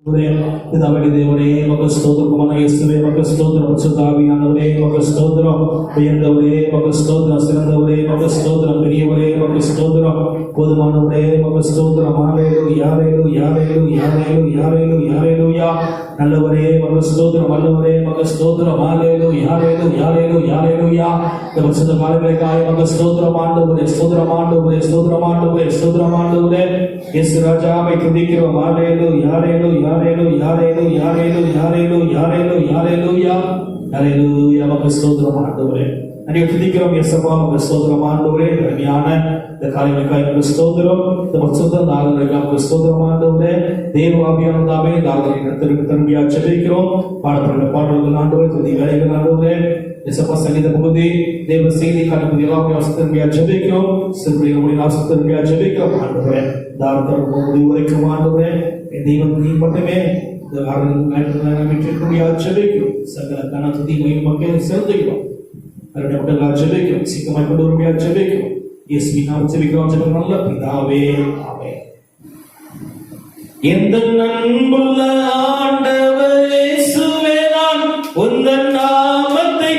பிதாவே தேவனே மக ஸ்தோத்திரம் இயேசுவே மக ஸ்தோத்திரம் பரிசுத்தாவியானவரே மக ஸ்தோத்திரம் உயர்ந்தவரே மக ஸ்தோத்திரம் சிறந்தவரே மக ஸ்தோத்திரம் பெரியவரே மக ஸ்தோத்திரம் போதுமானவரே மக ஸ்தோத்திரம் ஹல்லேலூயா ஹல்லேலூயா ஹல்லேலூயா ஹல்லேலூயா ஹல்லேலூயா நல்லவரே மக ஸ்தோத்திரம் வல்லவரே மக ஸ்தோத்திரம் ஹல்லேலூயா ஹல்லேலூயா ஹல்லேலூயா ஹல்லேலூயா இந்த பரிசுத்த காலங்களுக்காக மக ஸ்தோத்திரம் ஆண்டவரே ஸ்தோத்திரம் ஆண்டவரே ஸ்தோத்திரம் ஆண்டவரே ஸ்தோத்திரம் ஆண்டவரே இயேசு ராஜாவை துதிக்கிறோம் ஹல்லேலூயா ஹல்லேலூயா ஹல்லேலூயா ஹல்லேலூயா ஹல்லேலூயா ஹல்லேலூயா ஹல்லேலூயா ஹல்லேலூயா மக ஸ்தோத்திரம் ஆண்டவரே நன்றி துதிக்கிறோம் இயேசுவா மக ஸ்தோத்திரம் ஆண்டவரே அருமையான இந்த காரியங்களுக்காக மக ஸ்தோத்திரம் இந்த பரிசுத்த நாளுக்காக மக ஸ்தோத்திரம் ஆண்டவரே தேவ ஆவியானவரே நாளை தன்மையா ஜெபிக்கிறோம் பாடப்பட்ட பாடல்கள் ஆண்டவரே துதி வேலைகள் ஆண்டவரே இயேசுவா சங்கீத பகுதி தேவ செய்தி காலத்தில் எல்லாமே ஆசீர்வதியா ஜெபிக்கிறோம் சிறுபிள்ளைகள் மூலம் ஆசீர்வதியா ஜெபிக்கிறோம் ஆண்டவரே தாரத்தம் முடிவு வரைக்கும் ஆண்டவரே தெய்வம் நீ மட்டுமே இந்த ஆராதனை வெற்றிக்குடியா ஜெபிக்கிறோம் சகல கன துதி மகிமை மக்கள் செலுத்துகிறோம் கருணைப்பட்டலா ஜெபிக்கிறோம் சீக்கிரமாய் கொண்டு வருமையா ஜெபிக்கிறோம் இயேசுவின் நாமத்தில் ஜெபிக்கிறோம் ஜெபம் நல்ல பிதாவே ஆமென். எந்த அன்புள்ள ஆண்டவர் இயேசுவே நான் உந்தன் நாமத்தை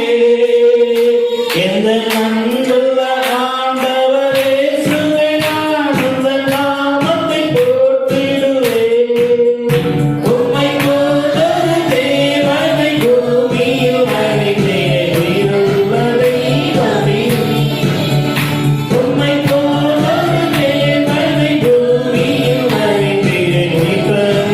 போற்றிடுவேன். எந்த அன்புள்ள ஆண்டவர் இயேசுவே நான் உந்தன் நாமத்தை போற்றிடுவேன். உம்மை போன்றொரு தேவனை பூமியில் அறிந்தேன் உயிருள்ளதை அறிந்தேன். உம்மை போன்றொரு தேவனை பூமியில் அறிந்தேன் உயிர்த்தெழுந்ததை அறிந்தேன்.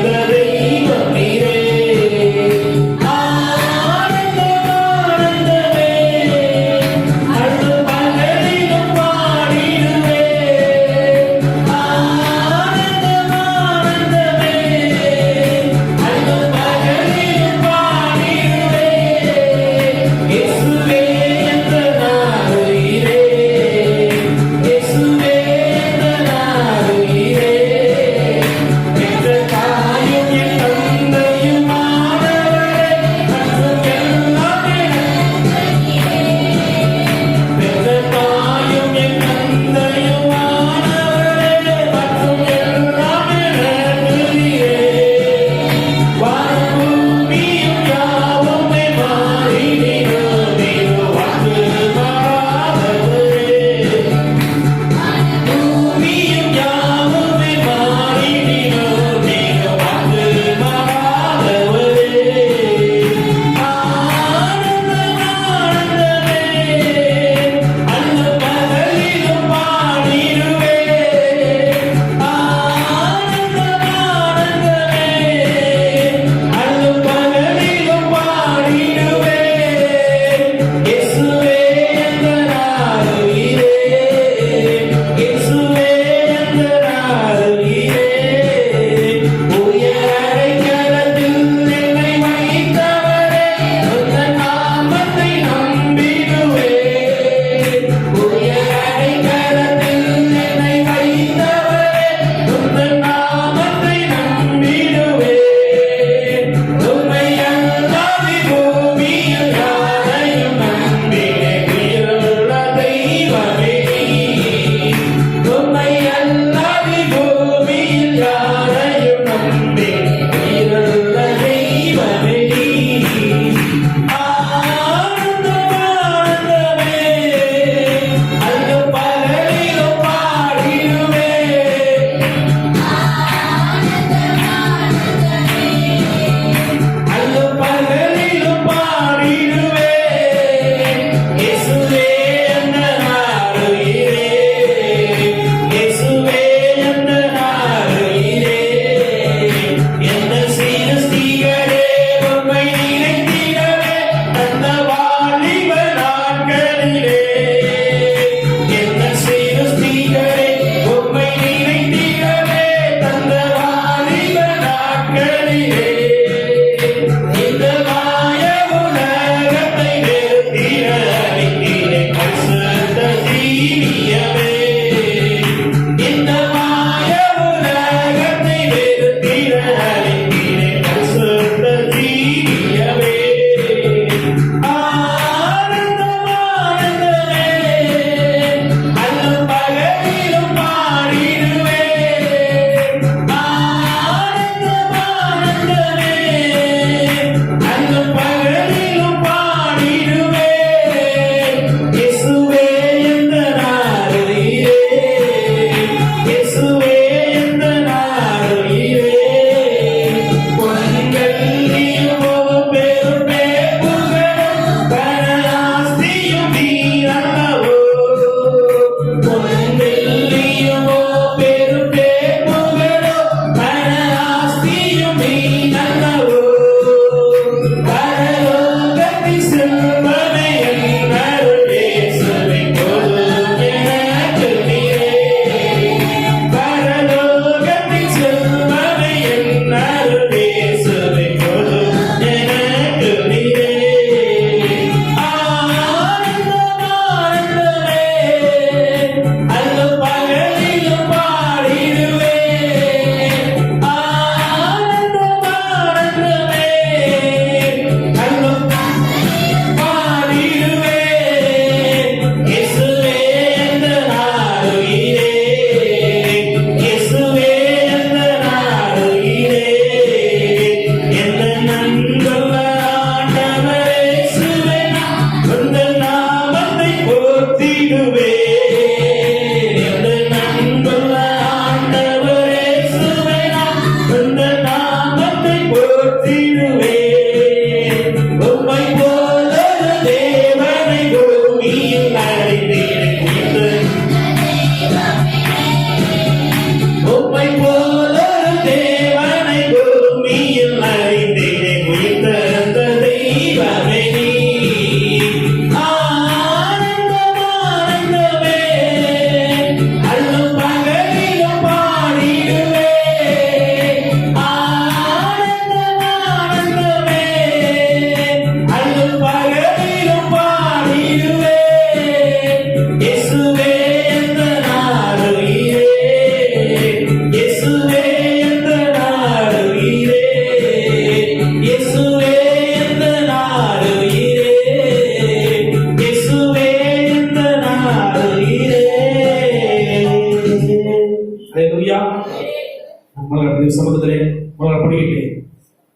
சமூகத்திலே உங்களை படிக்கிட்டு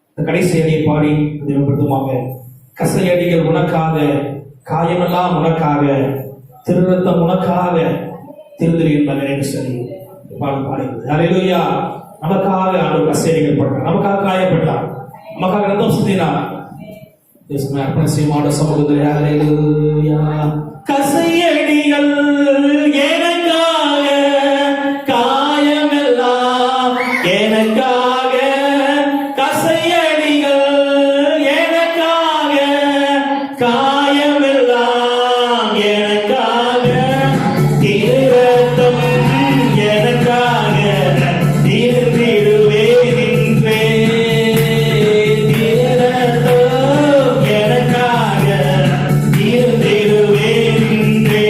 இந்த கடைசி அடியை பாடி நிறுவனப்படுத்துவாங்க. கசையடிகள் உனக்காக, காயமெல்லாம் உனக்காக, திருரத்தம் உனக்காக, திருந்திரி என்பதை சொல்லி பாடுகிறது. ஹல்லேலூயா. நமக்காக ஆண்டவர் கசையடிகள் பட்டார், நமக்காக காயப்பட்டார், நமக்காக ரத்தம் சிந்தினார். அர்ப்பண செய்யுமாட சமூகத்திலே ஹல்லேலூயா. கசையடிகள் எனக்காக, காயமெல்லாம் எனக்காக, கசையடிகள் எனக்காக, காயமெல்லாம் எனக்காக, திருரத்தம் எனக்காக, தீர்ந்திடுவே நின்றே. திருரத்தம் எனக்காக, தீர்ந்திடுவே நின்றே.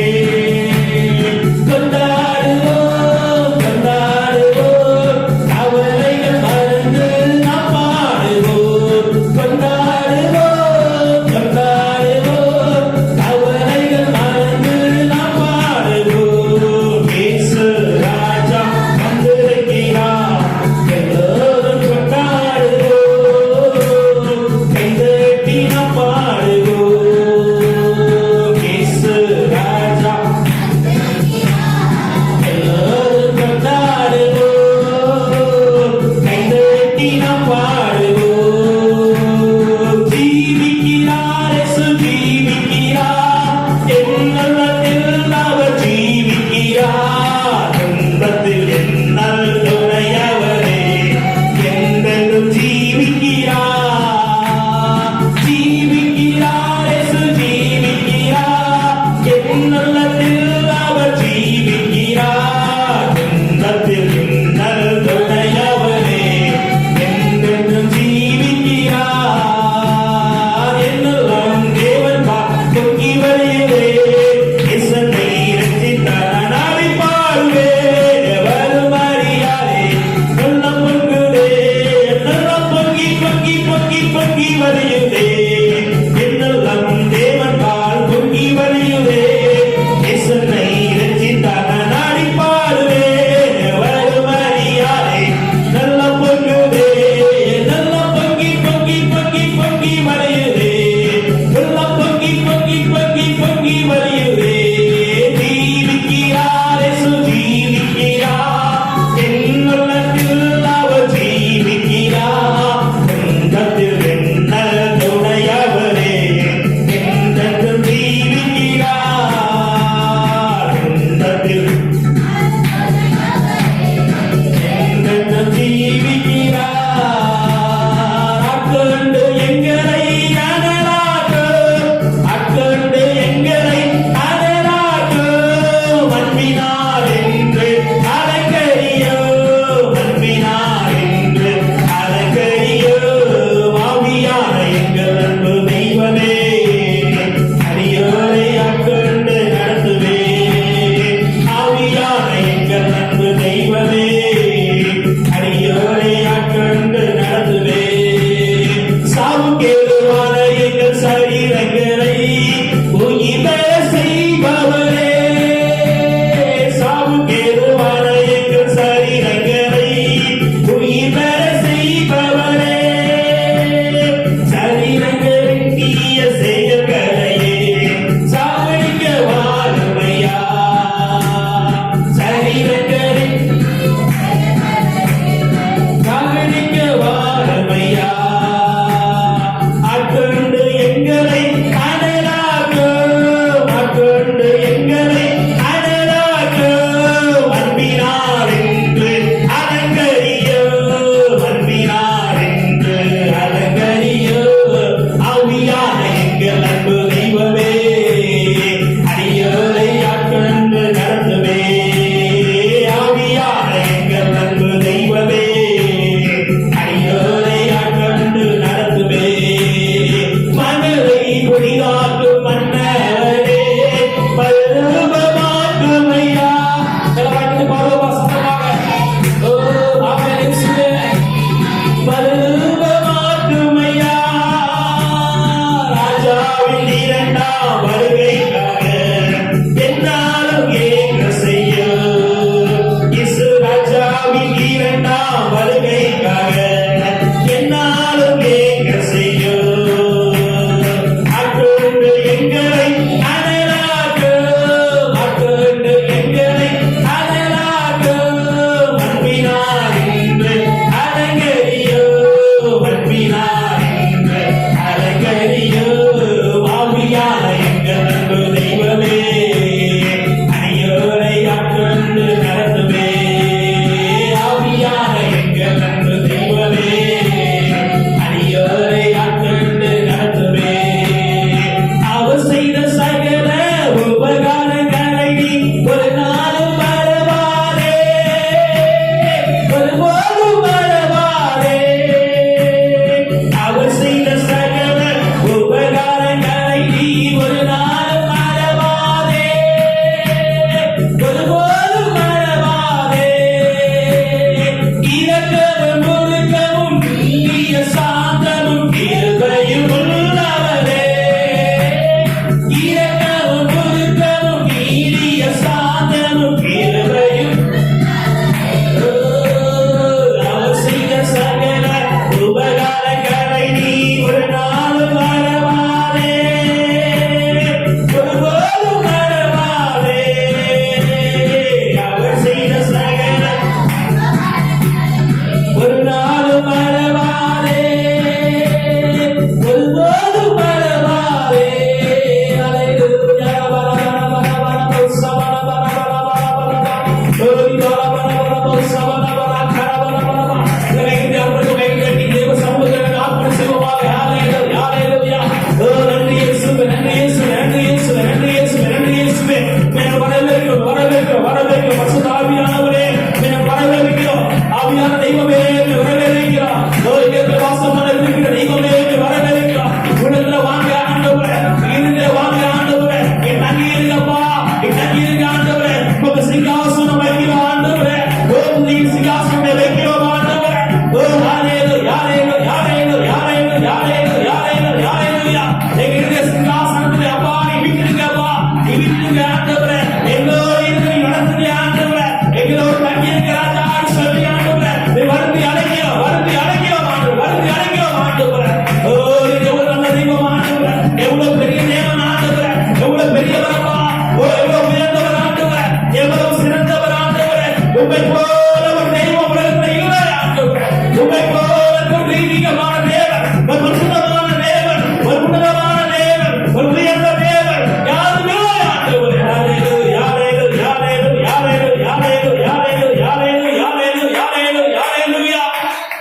உம்மை போல தெய்வீகமான தேவன், ஒரு உன்னதமான தேவன், ஒரு உன்னதமான தேவன், ஒரு உயர்ந்த தேவன் யாருமே ஆண்டவரே. ஹalleluya ஹalleluya ஹalleluya ஹalleluya ஹalleluya ஹalleluya ஹalleluya ஹalleluya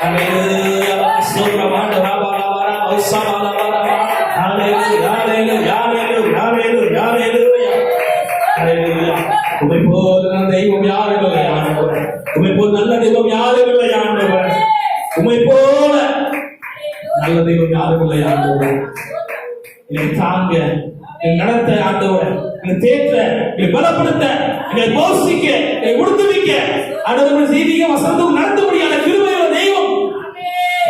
ஹalleluya ஸ்தோத்திரம் ஆண்டவரே. பாலாவரா ஓசமாலவரா ஹalleluya ஹalleluya ஹalleluya ஹalleluya ஹalleluya ஹalleluya. உம்மை போல தெய்வம் யாரும் இல்லை ஆண்டவரே. உம்மை போல நல்ல தெய்வம் யாரும் இல்லை ஆண்டவரே. உம்மை போல நல்ல தெய்வம் யாரும் இல்லை ஆண்டவரே. என்னை தாங்க, என்னை நடத்த ஆண்டவரே, என்னை தேற்ற, என்னை பலப்படுத்த, என்னை போஷிக்க, என்னை உடுத்துவிக்க ஆண்டவரே செய்தியை வசந்தம் நடத்தபடியான கிருபையுள்ள தெய்வம்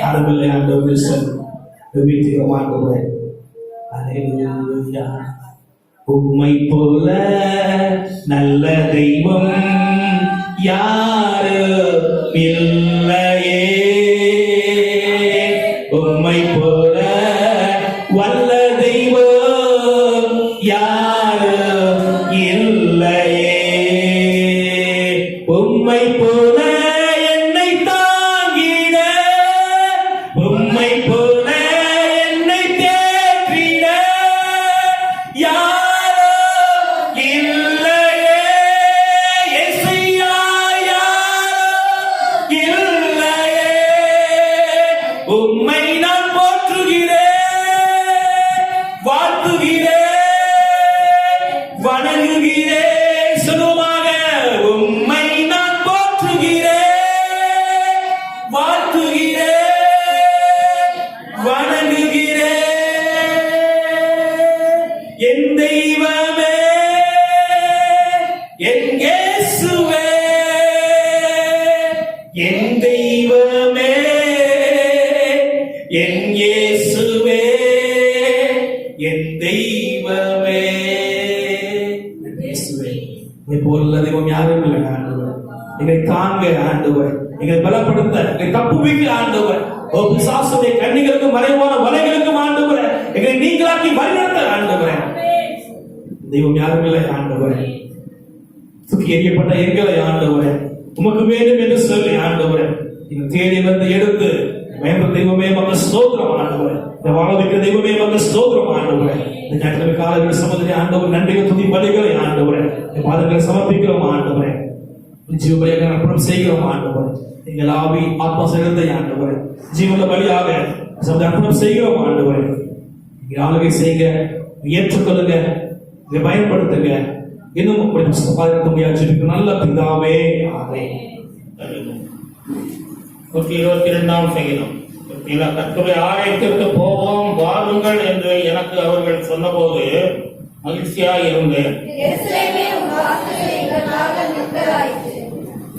யாரும் இல்லை ஆண்டவரே. ஜெபிக்கிறோம் ஆண்டவரே. ஹalleluya. உம்மை போல நல்ல தெய்வம் யாரும் இல்லையே. உம்மை போல வல்ல தெய்வம் யாரும் இல்லையே. உம்மை போல என்னை தாங்கிட, உம்மை போல என்னை தேற்றிட யாரும் இல்லையே. இயேசுயா யாரும் இல்லையே. உம்மை நான் போற்றுகிறேன், வாழ்த்துகிறேன், வணங்குகிறேன். சொல்லுவாங்க, உம்மை நான் போற்றுகிறேன், வாழ்த்துகிறேன், வணங்குகிறேன். என் தெய்வமே, என் இயேசுவே, என் தெய்வமே, என் இயேசுவே, என் தெய்வமே, என் இயேசுவே. உம்மை போல தெய்வம் யாரும் இல்லை ஆண்டவர். எங்களை தாங்க ஆண்டவர், எங்களை பலப்படுத்த, எங்களை தப்புவிக்க ஆண்டவர். ஓ பிசாசுடைய கண்ணிகளுக்கும் மறைவான வலைகளுக்கும் ஆண்டவர் எங்களை நீங்களாக்கி வழிநடத்த ஆண்டவர். தெய்வம் யாரும் இல்லை ஆண்டவர். தூக்கி எறியப்பட்ட எங்களை ஆண்டவர் உமக்கு வேண்டும் என்று சொல்லி ஆண்டவர் நீங்கள் தேடி வந்து எடுத்து பயன்பட தெய்வமே மக்கள் ஸ்தோத்திரம் ஆண்டவர். இந்த வாழ வைக்கிற தெய்வமே மக்கள் ஸ்தோத்திரம் ஆண்டவர். இந்த நேரத்தில் காலையில் சமூகத்தை ஆண்டவர் நன்றிகள் துதி பலிகளை ஆண்டவர் பாதங்களை சமர்ப்பிக்கிறோம் ஆண்டவர். ஜீவபலியாக அர்ப்பணம் செய்கிறோம் ஆண்டவர். எங்கள் ஆவி ஆத்மா சரீரத்தை ஆண்டவர் ஜீவன பலியாக அர்ப்பணம் செய்கிறோம் ஆண்டவர். நீங்கள் ஆளுகை செய்யுங்க, ஏற்றுக்கொள்ளுங்க, இதை பயன்படுத்துங்க. இன்னும் நல்ல பிதாவே. ஆமென். 22ஆம் சங்கீதம். கர்த்தருடைய ஆலயத்திற்கு போவோம் வாருங்கள் என்று எனக்கு அவர்கள் சொன்னபோது மகிழ்ச்சியாய் இருந்தேன்.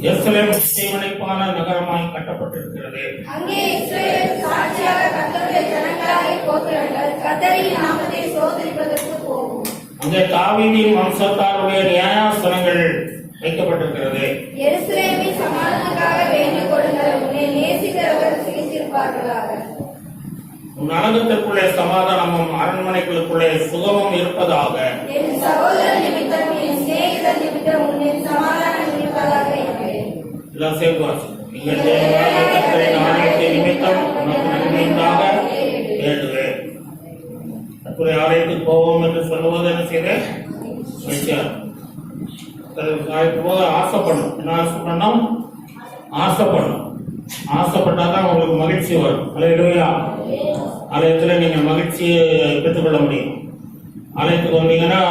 எருசலேம் இசைவனைப்பான நகரமாய் கட்டப்பட்டிருக்கிறது. அங்கே தாவீதின் வம்சத்தாருடைய நியாயாசனங்கள் வைக்கப்பட்டிருக்கிறது. உன் அலங்கத்திற்குள்ளே சமாதானமும் அரண்மனைகளுக்குள்ளே சுகமும் இருப்பதாக. எல்லாம் சேர்த்து வாசிப்போம். நீங்கள் தேவனாகிய கர்த்தரின் ஆலயத்தின் நிமித்தம் உனக்கு நன்மை உண்டாக வேண்டுவேன். கர்த்தருடைய ஆலயத்துக்கு போவோம் என்று சொல்லுவது என்ன செய்தேன்? ஆசைப்படணும். என்ன ஆசைப்படணும்? ஆசைப்படணும். ஆசைப்பட்டாதான் உங்களுக்கு மகிழ்ச்சி வரும். அல்லேலூயா. ஆலயத்துல நீங்க மகிழ்ச்சியை பெற்றுக்கொள்ள முடியும். ஆலயத்துக்கு வந்தீங்கன்னா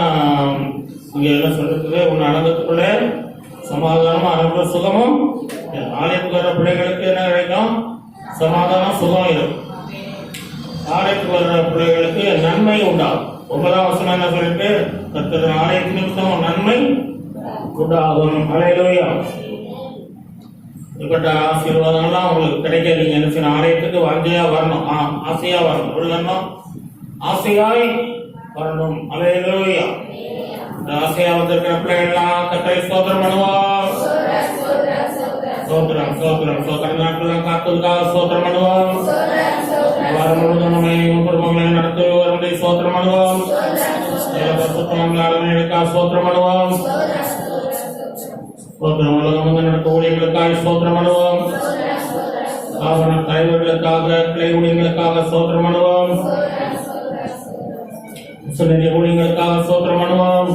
இங்க என்ன சொல்றது? உன் அலங்கத்துக்குள்ள சமாதானமும் அரண்மனை சுகமும். ஆலயத்துக்கு வர்ற பிள்ளைகளுக்கு என்ன கிடைக்கும்? சமாதானம், சுகம் இருக்கும். ஆலயத்துக்கு வர்ற பிள்ளைகளுக்கு நன்மை உண்டாகும். 9ஆம் வசனம் என்ன சொல்லிட்டு? கர்த்தர் ஆலயத்தின் நிமித்தம் நன்மை உண்டாகும். அல்லேலூயா. இப்பட்ட ஆசீர்வாதங்கள்லாம் உங்களுக்கு கிடைக்க நீங்க என்ன செய்யணும்? ஆலயத்துக்கு வாஞ்சையா வரணும், ஆசையா வரணும். உள்ளன்னும் ஆசையாய் வரணும். அல்லேலூயா. இந்த ஆசையா வந்திருக்கிற பிள்ளைகள்லாம் கர்த்தரை ஸ்தோத்திரம் பண்ணுவார். ஸ்தோத்திரம் ஸ்தோத்திரம் ஸ்தோத்திரம். நாட்கள் காத்துக்காக ஸ்தோத்திரம் பண்ணுவார். வாரம் முழுவதும் நம்ம குடும்பங்களை நடத்துவதை ஸ்தோத்திரம் பண்ணுவோம். ஸ்தோத்திரம் பண்ணுவோம். ஸ்தோத்திரம் உலகம் நடத்த ஊழியர்களுக்காக ஸ்தோத்திரம் பண்ணுவோம். ஸ்தாபன தலைவர்களுக்காக, கிளை ஊழியர்களுக்காக சோத்திரம் பண்ணுவோம். மிஷனரி ஊழியர்களுக்காக சோத்திரம் பண்ணுவோம்.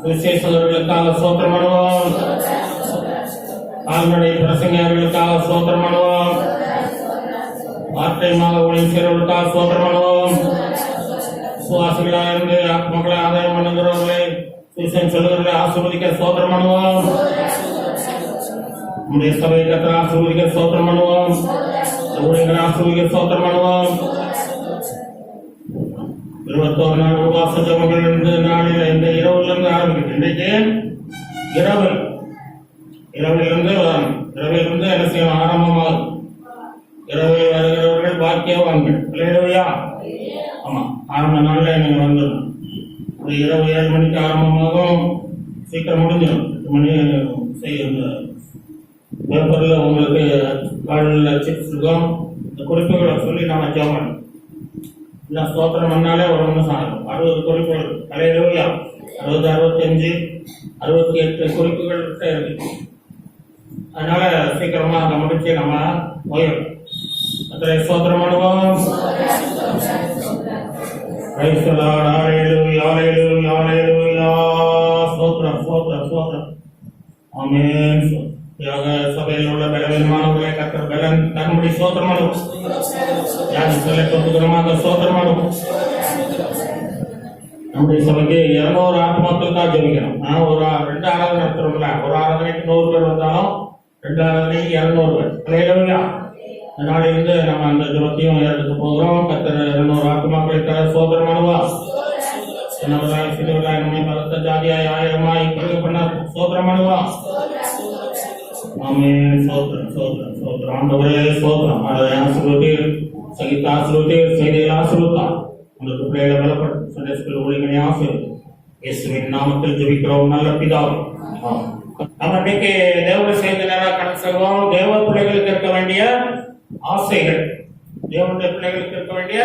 விசேஷர்களுக்காக சோத்திரம் பண்ணுவோம். கால்நடை பிரசங்கர்களுக்காக சோத்திரம் பண்ணுவோம். வார்த்தைமாக ஊழியம் செய்வர்களுக்காக சோத்திரம் பண்ணுவோம். சுவாசிகளாக இருந்து மக்களை ஆதாயம் பண்ணுகிறவர்களை சுவிசேஷம் சொல்லுகிறவர்களை ஆசீர்வதிக்க சோத்திரம் பண்ணுவோம். நம்முடைய சபை கர்த்தர் ஆசீர்வதிக்க சோத்திரம் பண்ணுவோம். ஊழியர்களை ஆசீர்வதிக்க சோத்திரம் பண்ணுவோம். 21 நாள் உபவாச ஜெபங்கள் இந்த நாளில் இந்த இரவுலிருந்து ஆரம்பிக்கும். இன்றைக்கு இரவிலிருந்து என்ன செய்யணும்? ஆரம்பமாகும். இரவில் வருகிறவர்கள் பாக்கியவான்கள். இல்லையா? ஆமா, ஆரம்ப நாள்ல நீங்க வந்துடணும். ஒரு இரவு 7 மணிக்கு ஆரம்பமாகும், சீக்கிரம் முடிஞ்சிடும். 8 மணி செய்ய பேப்பர்ல உங்களுக்கு காலில் சிப்ஸ் இருக்கும். இந்த குறிப்புகளை சொல்லி நாம ஜெபம் இல்லை ஸ்தோத்திரம் பண்ணாலே ஒரு நிமிஷம் ஆகும். 60 குறிப்புகள். அல்லேலூயா. 60, 65, 68 குறிப்புகள் இருக்கு. அதனால சீக்கிரமா அதை முடிச்சு நம்ம போயிடும். அத்தனை ஸ்தோத்திரம் பண்ணுவோம். Praise the Lord. Hallelujah, hallelujah, hallelujah. ஸ்தோத்திரம், ஸ்தோத்திரம், ஸ்தோத்திரம். ஆமென். சபையில் உள்ள பலவீனமானவர்களை கர்த்தர் பலன் தரும்படி ஸ்தோத்திரம் பண்ணுவோம். யார் சொல்ல கொடுக்கிறோமாக ஸ்தோத்திரம் பண்ணுவோம். நம்முடைய சபைக்கு 200 ஆத்மாக்களுக்காக ஜெபிக்கணும். ஒரு 2 ஆராதனை நடத்துறோம்ல, ஒரு ஆராதனைக்கு 100 பேர் வந்தாலும் 2 ஆராதனைக்கு 200 பேர். அல்லேலூயா. அதனால இருந்து நம்ம அந்த ஜெபத்தையும் எடுத்து போகிறோம். கர்த்தர் 200 ஆத்மாக்களுக்காக ஸ்தோத்திரம் பண்ணுவோம். சின்னவராய் சிறுவராய் நம்மை பலத்த ஜாதியாய் ஆயிரமாய் பிறகு பண்ண ஸ்தோத்திரம் பண்ணுவோம். ஆமென். ஸ்தோத்திரம், ஸ்தோத்திரம், ஸ்தோத்திரம். ஆண்டவரே ஸ்தோத்திரம். அதை ஆசீர்வதிர், சகித்த ஆசீர்வதிர், செய்தியில் ஆசீர்வதித்தார். உங்களுக்கு பிள்ளைகளை பலப்படும். சண்டே ஸ்கூல் ஊழியர்களை ஆசீர்வதி. இயேசுவின் நாமத்தில் ஜெபிக்கிறோம் நல்ல பிதாவே. நம்ம இன்னைக்கு தேவனுடைய செய்தி நேரம் கணக்கு செல்வோம். தேவ பிள்ளைகளுக்கு இருக்க வேண்டிய ஆசைகள். தேவனுடைய பிள்ளைகளுக்கு இருக்க வேண்டிய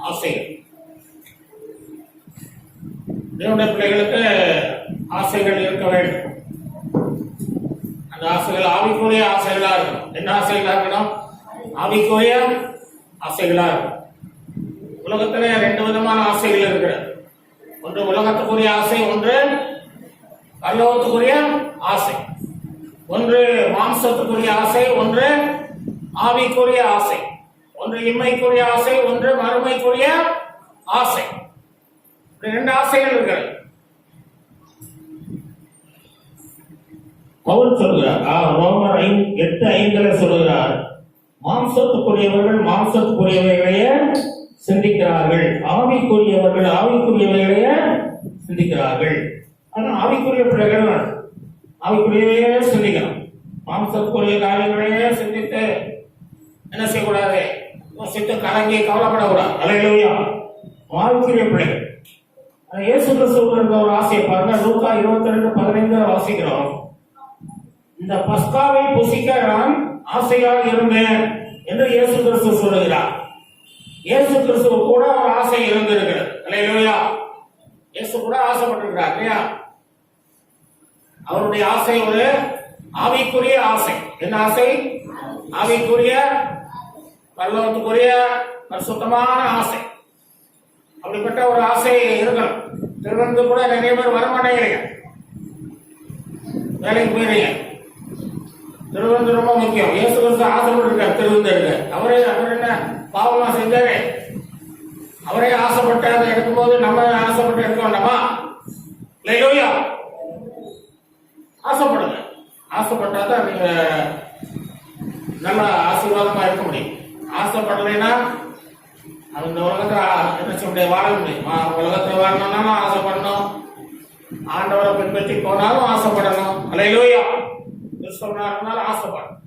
ஆசைகள். தேவனுடைய பிள்ளைகளுக்கு ஆசைகள் இருக்க வேண்டும். அந்த ஆசைகள் ஆவிக்குரிய ஆசைகளா இருக்கும். என்ன ஆசைகளா இருக்கணும்? ஆவிக்குரிய ஆசைகளா இருக்கும். உலகத்துல 2 விதமான ஆசைகள் இருக்கிறது. ஒன்று உலகத்துக்குரிய ஆசை, ஒன்று பரலோகத்துக்குரிய ஆசை. ஒன்று மாம்சத்துக்குரிய ஆசை, ஒன்று ஆவிக்குரிய ஆசை. ஒன்று இம்மைக்குரிய ஆசை, ஒன்று மறுமைக்குரிய ஆசை. 2 ஆசைகள் இருக்கிறது. பவுல் சொல்கிறார், ரோமர் 8:5 சொல்கிறார், மாம்சத்துக்குரியவர்கள் மாம்சத்துக்குரியவைகளையே சிந்திக்கிறார்கள், ஆவிக்குரியவர்கள் ஆவிக்குரியவைகளையே சிந்திக்கிறார்கள். ஆனா ஆவிக்குரிய பிள்ளைகள் ஆவிக்குரியவையே சிந்திக்கணும். மாம்சத்துக்குரிய காரியங்களையே சிந்தித்து என்ன செய்யக்கூடாது? சித்து கலங்கி கவலைப்படக்கூடாது. அல்லேலூயா. ஆவிக்குரிய பிள்ளைகள். இயேசு கிறிஸ்துவுக்கு ஒரு ஆசையை பாருங்க. லூக்கா 22:15 வாசிக்கிறோம். இந்த பஸ்காவை புசிக்க நான் ஆசையாக இருந்தேன் என்று இயேசு கிறிஸ்து சொல்லுகிறார். இயேசு கிறிஸ்து கூட ஒரு ஆசை இருந்திருக்கிறது. அல்லேலூயா. இயேசு கூட ஆசைப்பட்டிருக்கிறார் இல்லையா? அவருடைய ஆசை ஒரு ஆவிக்குரிய ஆசை. என்ன ஆசை? ஆவிக்குரிய பரலோகத்துக்குரிய பரிசுத்தமான ஆசை. அப்படிப்பட்ட ஒரு ஆசை இருக்கணும். திருவந்து கூட நிறைய பேர் வரமாட்டேங்கிறீங்க, வேலைக்கு போயிருங்க. திருவந்து ரொம்ப முக்கியம். இயேசு கிறிஸ்து ஆசைப்பட்டிருக்கார் திருவந்து இருக்க. அவர் என்ன பாவமா செஞ்சாரு? அவரே ஆசைப்பட்டு அதை எடுக்கும்போது நம்ம ஆசைப்பட்டு எடுக்க வேண்டாமா? இல்லையா? ஆசைப்படுங்க. ஆசைப்பட்டாதான் நீங்க நல்ல ஆசீர்வாதமா இருக்க முடியும். ஆசைப்படலைன்னா அந்த உலகத்துல என்ன செய்ய முடியாது, வாழ முடியும். உலகத்துல வாழணும்னா ஆசைப்படணும். ஆண்டவரை பின்பற்றி போனாலும் ஆசைப்படணும். அல்லேலூயா. கிறிஸ்தவனாலும் ஆசைப்படணும்.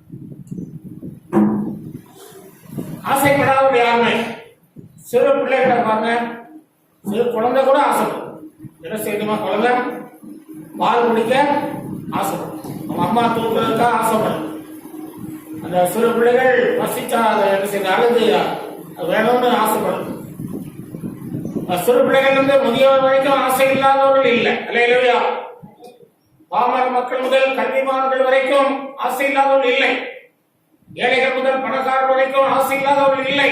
ஆசைப்படாத யாருமே சிறு பிள்ளைகிட்ட பாருங்க, சிறு குழந்தை கூட ஆசைப்படும். என்ன செய்யணுமா? குழந்தை பால் குடிக்க ஆசைப்படும். அவங்க அம்மா தூக்குறதுக்காக ஆசைப்படும். அந்த சிறு பிள்ளைகள் பசிச்சா அதை என்ன செய்ய அழுது வேணும்னு ஆசைப்படும். சிறு பிள்ளைகள் வந்து முதியவர் வரைக்கும் ஆசை இல்லாதவர்கள் இல்லை. அல்லேலூயா. பாமர மக்கள் முதல் கல்விமான்கள் வரைக்கும் ஆசை இல்லாதவர்கள் இல்லை. ஏழைகள் முதல் பணக்காரர் வரைக்கும் ஆசை இல்லாதவர்கள் இல்லை.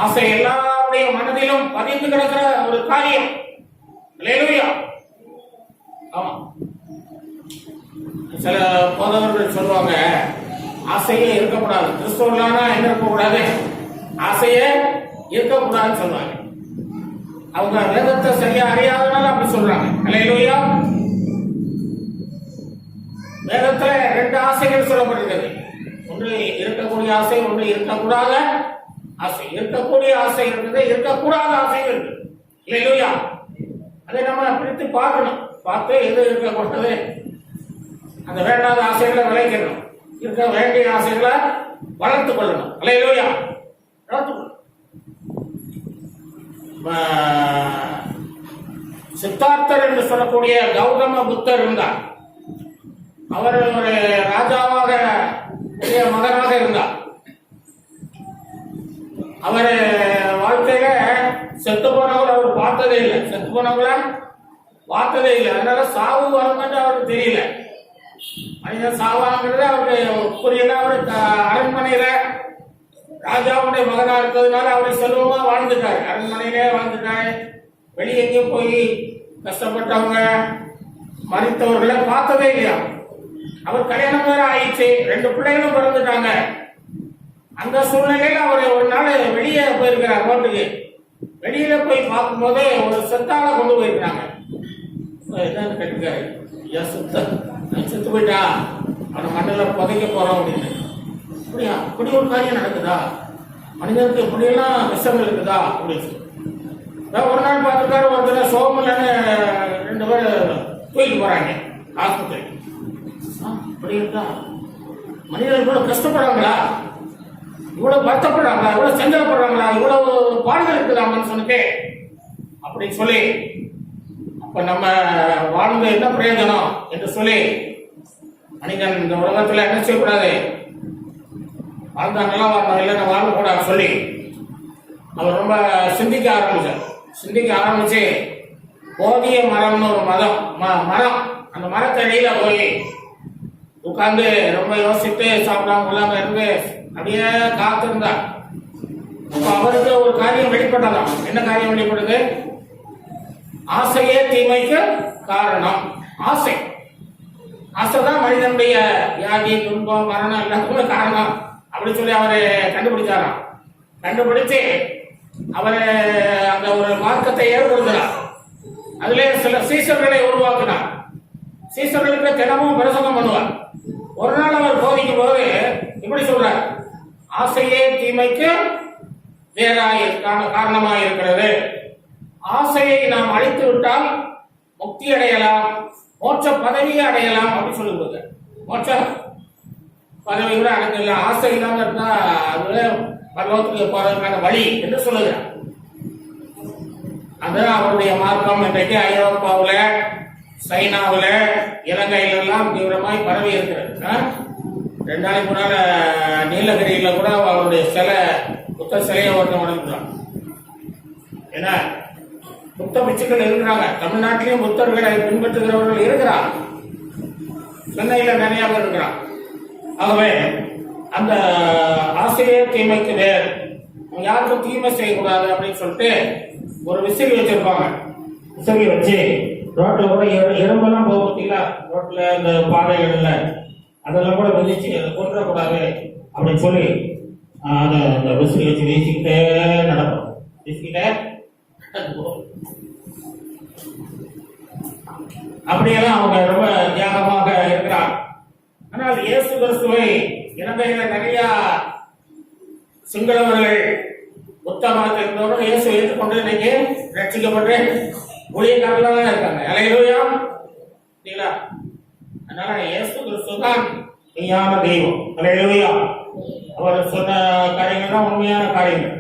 ஆசை எல்லாருடைய மனதிலும் பதிந்து கிடக்கிற ஒரு காரியம். அல்லேலூயா. ஆமா, சில போதவர்கள் சொல்லுவாங்க, ஆசையே இருக்கக்கூடாது. கிறிஸ்தவர்களானா என்ன இருக்கக்கூடாது? ஆசையே இருக்கக்கூடாதுன்னு சொல்லுவாங்க. அவங்க வேதத்தை சரியா அறியாதனால அப்படி சொல்றாங்க. அல்லேலூயா. வேதத்துல 2 ஆசைகள் சொல்லப்பட்டிருக்கிறது. ஒன்று இருக்கக்கூடிய ஆசை, ஒன்று இருக்கக்கூடாத ஆசை. இருக்கக்கூடிய ஆசை இருக்குது, இருக்கக்கூடாத ஆசை இருக்கு. அல்லேலூயா. அதை நம்ம பிரித்து பார்க்கணும். பார்த்து எது இருக்கக்கூடாது, அந்த வேண்டாத ஆசைகளை விளைக்கணும். இருக்க வேண்டிய ஆசைகளை வளர்த்துக் கொள்ளணும். அல்லேலூயா. சித்தார்த்தர் என்று சொல்லக்கூடிய கௌதம புத்தர் இருந்தார். அவர் ஒரு ராஜாவாக மகனாக இருந்தார். அவர் வாழ்க்கையில செத்து போனவங்களை அவர் பார்த்ததே இல்லை. செத்து போனவங்களை பார்த்ததே இல்லை. அதனால சாவு வரும்னு அவருக்கு தெரியல. மனிதன் சாவாங்கிறது அவருக்கு புரியல. அவரு அரண்மனையில ராஜாவுடைய மகனா இருக்கிறதுனால அவர் செல்வமா வாழ்ந்துட்டாரு. அரண்மனையிலே வாழ்ந்துட்டாரு. வெளியே எங்கேயும் போய் கஷ்டப்பட்டவங்க மறித்தவர்களை பார்த்ததே இல்லையா. அவர் கல்யாணம் வேற ஆயிடுச்சு, 2 பிள்ளைகளும் பிறந்துட்டாங்க. அந்த சூழ்நிலையில அவர் ஒரு நாள் வெளியே போயிருக்கிறார். ரோட்டுக்கு வெளியில போய் பார்க்கும்போது ஒரு செத்தால கொண்டு போயிருக்கிறாங்க. என்னன்னு கேட்டுக்காரு, செத்து போயிட்டா, அவனை மண்ணில் புதைக்க போறோம் அப்படின்னு. அப்படியா, இப்படி ஒரு காரியம் நடக்குதா? மனிதனுக்கு இப்படியெல்லாம் விஷம் இருக்குதா அப்படின்னு சொல்லி ஒரு நாள் பார்த்துக்காரு. ஒருத்தர் சோமலன்னு 2 பேர் தூக்கிட்டு போறாங்க ஆஸ்பத்திரி. இப்படி இருக்கா? மனிதர்கள் இவ்வளவு கஷ்டப்படுறாங்களா, இவ்வளவு வருத்தப்படுறாங்களா, இவ்வளவு சஞ்சலப்படுறாங்களா, இவ்வளவு பாடுகள் இருக்குதாங்கன்னு சொன்னே அப்படின்னு சொல்லி, அப்ப நம்ம வாழ்ந்து என்ன பிரயோஜனம் என்று சொல்லி மனிதன் இந்த உலகத்துல என்ன செய்யக்கூடாது, வாழ்ந்தா நல்லா வாழணும், இல்லைன்னா வாழக்கூடாது சொல்லி அவர் ரொம்ப சிந்திக்க ஆரம்பிச்சார். சிந்திக்க ஆரம்பிச்சு போதிய மரம்னு ஒரு மரம், அந்த மரத்தடியில போய் உட்கார்ந்து ரொம்ப யோசித்து சாப்பிடாம இல்லாம இருந்து அப்படியே காத்திருந்தார். அப்ப அவருக்கு ஒரு காரியம் வெளிப்பட்டதாம். என்ன காரியம் வெளிப்படுது? ஆசையே தீமைக்கு காரணம். ஆசை ஆசைதான் மனிதனுடைய வியாதி, துன்பம், மரணம் எல்லாத்துக்குமே காரணம் அப்படின்னு சொல்லி அவரு கண்டுபிடிச்சாராம். கண்டுபிடிச்சு அவரு அந்த ஒரு மார்க்கத்தை ஏற்படுத்தினார். அதுல சில சீசர்களை உருவாக்கினார். சீசர்களுக்கு தினமும் பிரசங்கம் பண்ணுவார். ஒரு நாள் அவர் போதிக்கும் போது இப்படி சொல்றார், ஆசையே தீமைக்கு காரணமாக இருக்கிறது. ஆசையை நாம் அழித்து விட்டால் முக்தி அடையலாம், மோட்ச பதவியை அடையலாம் அப்படின்னு சொல்லி கொடுங்க. மோட்ச பதவி கூட அடைஞ்சிடலாம். ஆசை இல்லாம இருந்தா அதுல பரலோகத்துக்கு போறதுக்கான வழி என்று சொல்லுகிறார். அதுதான் அவருடைய மார்க்கம். இன்றைக்கு ஐரோப்பாவுல, சைனாவுல, இலங்கையில எல்லாம் தீவிரமாய் பரவி இருக்கிறது. 2 நாளைக்கு முன்னால நீலகிரியில கூட அவருடைய புத்த சிலையை ஒருத்தன் வணங்குறான். ஏன்னா புத்த பிச்சுக்கள் இருக்கிறாங்க. தமிழ்நாட்டிலையும் புத்தர்களை பின்பற்றுகிறவர்கள் இருக்கிறார். சென்னையில நிறைய பேர் இருக்கிறான். ஆகவே அந்த ஆசிரிய தீமைக்கு வேறு, யாருக்கும் தீமை செய்யக்கூடாது அப்படின்னு சொல்லிட்டு ஒரு விசிறி வச்சிருப்பாங்க. விசிறி வச்சு ரோட்ல கூட எறும்பெல்லாம் போக பார்த்தீங்களா, ரோட்ல இந்த பாதைகள்ல அதெல்லாம் கூட விதிச்சு கொண்டுடக்கூடாது அப்படின்னு சொல்லி அதை அந்த விசிறி வச்சு வீசிக்கிட்டே நடக்கும். வீசிக்கிட்டே அப்படியெல்லாம் அவங்க ரொம்ப தியாகமாக இருக்கிறார். ஆனால் இயேசு கிறிஸ்துவை இலங்கையில நிறைய சிங்களவர்கள் புத்தகத்தில் இருந்தவர்கள் இயேசு ஏற்றுக்கொண்டு இன்னைக்கு ரட்சிக்கப்பட்டு ஊழியக்காரர்களாக தான் இருக்காங்க. அல்லேலூயா. சரிங்களா? அதனால இயேசு கிறிஸ்து தான் மெய்யான தெய்வம். அல்லேலூயா. அவர் சொன்ன காரியங்கள் தான் உண்மையான காரியங்கள்.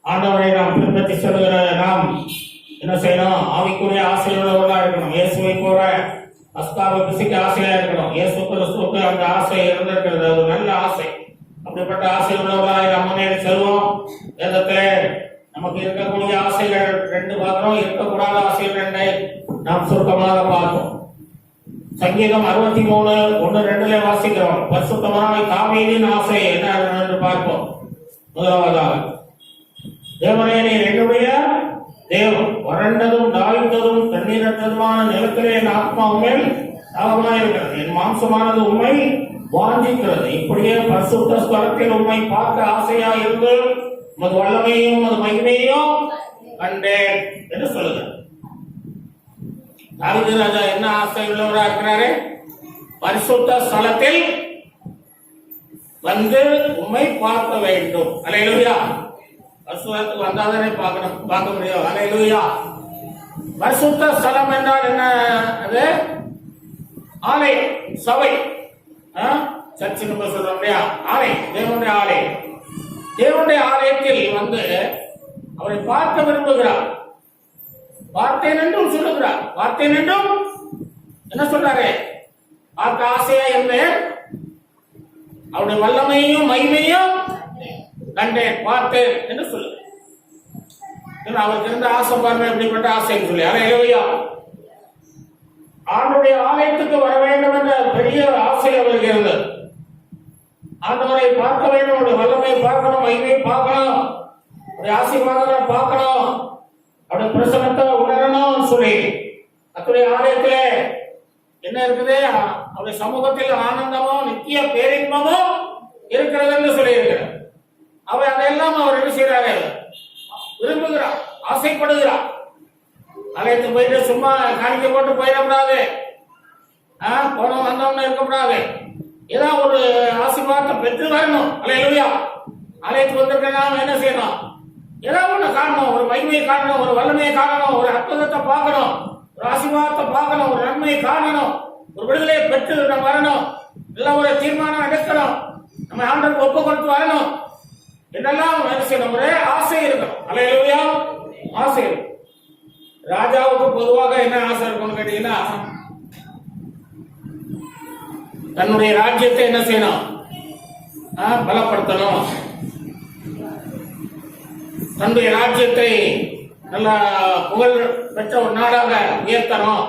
ஆண்டவரை நாம் பின்பற்றி சொல்லுகிற நாம் என்ன செய்யணும்? ஆவிக்குரிய ஆசையுள்ளவர்களா இருக்கணும். இயேசுவை போற அஸ்காவை பிசிக்க ஆசையா இருக்கணும். இயேசு கிறிஸ்துவுக்கு அந்த ஆசை இருந்திருக்கிறது. அது நல்ல ஆசை. அப்படிப்பட்ட ஆசை உள்ளவர்களாக நாம் முன்னேறி செல்வோம். வேதத்திலே நமக்கு இருக்கக்கூடிய ஆசைகள் 2 பார்க்கிறோம். இருக்கக்கூடாத ஆசைகள் 2 நாம் சுருக்கமாக பார்த்தோம். சங்கீதம் 63:1-2 வாசிக்கிறோம். பரிசுத்தமாய் தாவீதின் ஆசை என்ன என்று பார்ப்போம். முதலாவதாக, தேவனே நீர் என்னுடைய தேவன், வறண்டதும் தாழ்ந்ததும் தண்ணீரற்றதுமான நிலத்திலே என் ஆத்மா உண்மையில் தாகமாயிருக்கிறது, என் மாம்சமானது உண்மை வாஞ்சிக்கிறது. இப்படியே பரிசுத்த ஸ்தலத்தில் உண்மை பார்க்க ஆசையா இருந்து உமது வல்லமையும் உமது மகிமையும் கண்டேன் என்று சொல்லுகிறார். தாவீது ராஜா என்ன ஆசை உள்ளவராக இருக்கிறாரு? பரிசுத்த ஸ்தலத்தில் வந்து உம்மை பார்க்க வேண்டும். அல்லேலூயா. பரிசுத்தத்துக்கு வந்தாதானே பார்க்க முடியும். அல்லேலூயா. பரிசுத்த ஸ்தலம் என்றால் என்ன? அது ஆலயம், சபை, சர்ச்சு நம்ம சொல்றோம் இல்லையா? ஆலயம், தேவனுடைய ஆலயம். தேவனுடைய ஆலயத்தில் வந்து அவரை பார்க்க விரும்புகிறார். பார்த்தேன் என்றும் சொல்லுகிறார். பார்த்தேன் என்றும் என்ன சொல்றாரு? பார்க்க ஆசையா இருந்தேன், அவருடைய வல்லமையும் மகிமையும் கண்டேன், பார்த்தேன் என்று சொல்லுங்க. அவருக்கு இருந்த ஆசை பாருங்க, எப்படிப்பட்ட ஆசைன்னு சொல்லி. அல்லேலூயா. ஆண்டவருடைய ஆலயத்துக்கு வர வேண்டும் என்ற பெரிய ஆசை அவருக்கு இருந்தது. ஆண்டவரை பார்க்க வேண்டும், அவருடைய வல்லமையை பார்க்கணும், மகிமையை பார்க்கணும், அவருடைய ஆசீர்வாதங்களை பார்க்கணும், அவருடைய பிரசன்னத்தை உணரணும் சொல்லி அவருடைய ஆலயத்திலே என்ன இருக்குது? அவருடைய சமூகத்தில் ஆனந்தமும் நித்திய பேரின்பமும் இருக்கிறது என்று சொல்லி இருக்கிறார். அவர் அதையெல்லாம் அவர் என்ன செய்யறாரு? விரும்புகிறார், ஆசைப்படுகிறார். ஆலயத்துக்கு போயிட்டு சும்மா காணிக்கை போட்டு போயிடக்கூடாது, போனோம் வந்தோம்னு இருக்கக்கூடாது. ஏதாவது ஒரு ஆசீர்வாதத்தை பெற்று வரணும். அல்லேலூயா. ஆலயத்துக்கு வந்திருக்க நாம் என்ன செய்யணும்? ஏதாவது ஒண்ணு காணணும், ஒரு மகிமையை காணணும், ஒரு வல்லமையை காணணும், ஒரு அற்புதத்தை பார்க்கணும், ஒரு ஆசீர்வாதத்தை பார்க்கணும், ஒரு நன்மையை காணணும், ஒரு விடுதலையை பெற்று நம்ம வரணும், எல்லாம் ஒரு தீர்மானம் எடுக்கணும், நம்ம ஆண்டவருக்கு ஒப்பு கொடுத்து வரணும் என்னெல்லாம் என்ன செய்யணும்? ஒரே ஆசை இருக்கணும். அல்லேலூயா. ஆசை இருக்கும். ராஜாவுக்கு பொதுவாக என்ன ஆசை இருக்கும்னு கேட்டீங்கன்னா, தன்னுடைய ராஜ்யத்தை என்ன செய்யணும்? பலப்படுத்தணும், தன்னுடைய ராஜ்யத்தை நல்ல புகழ் பெற்ற ஒரு நாடாக உயர்த்தணும்,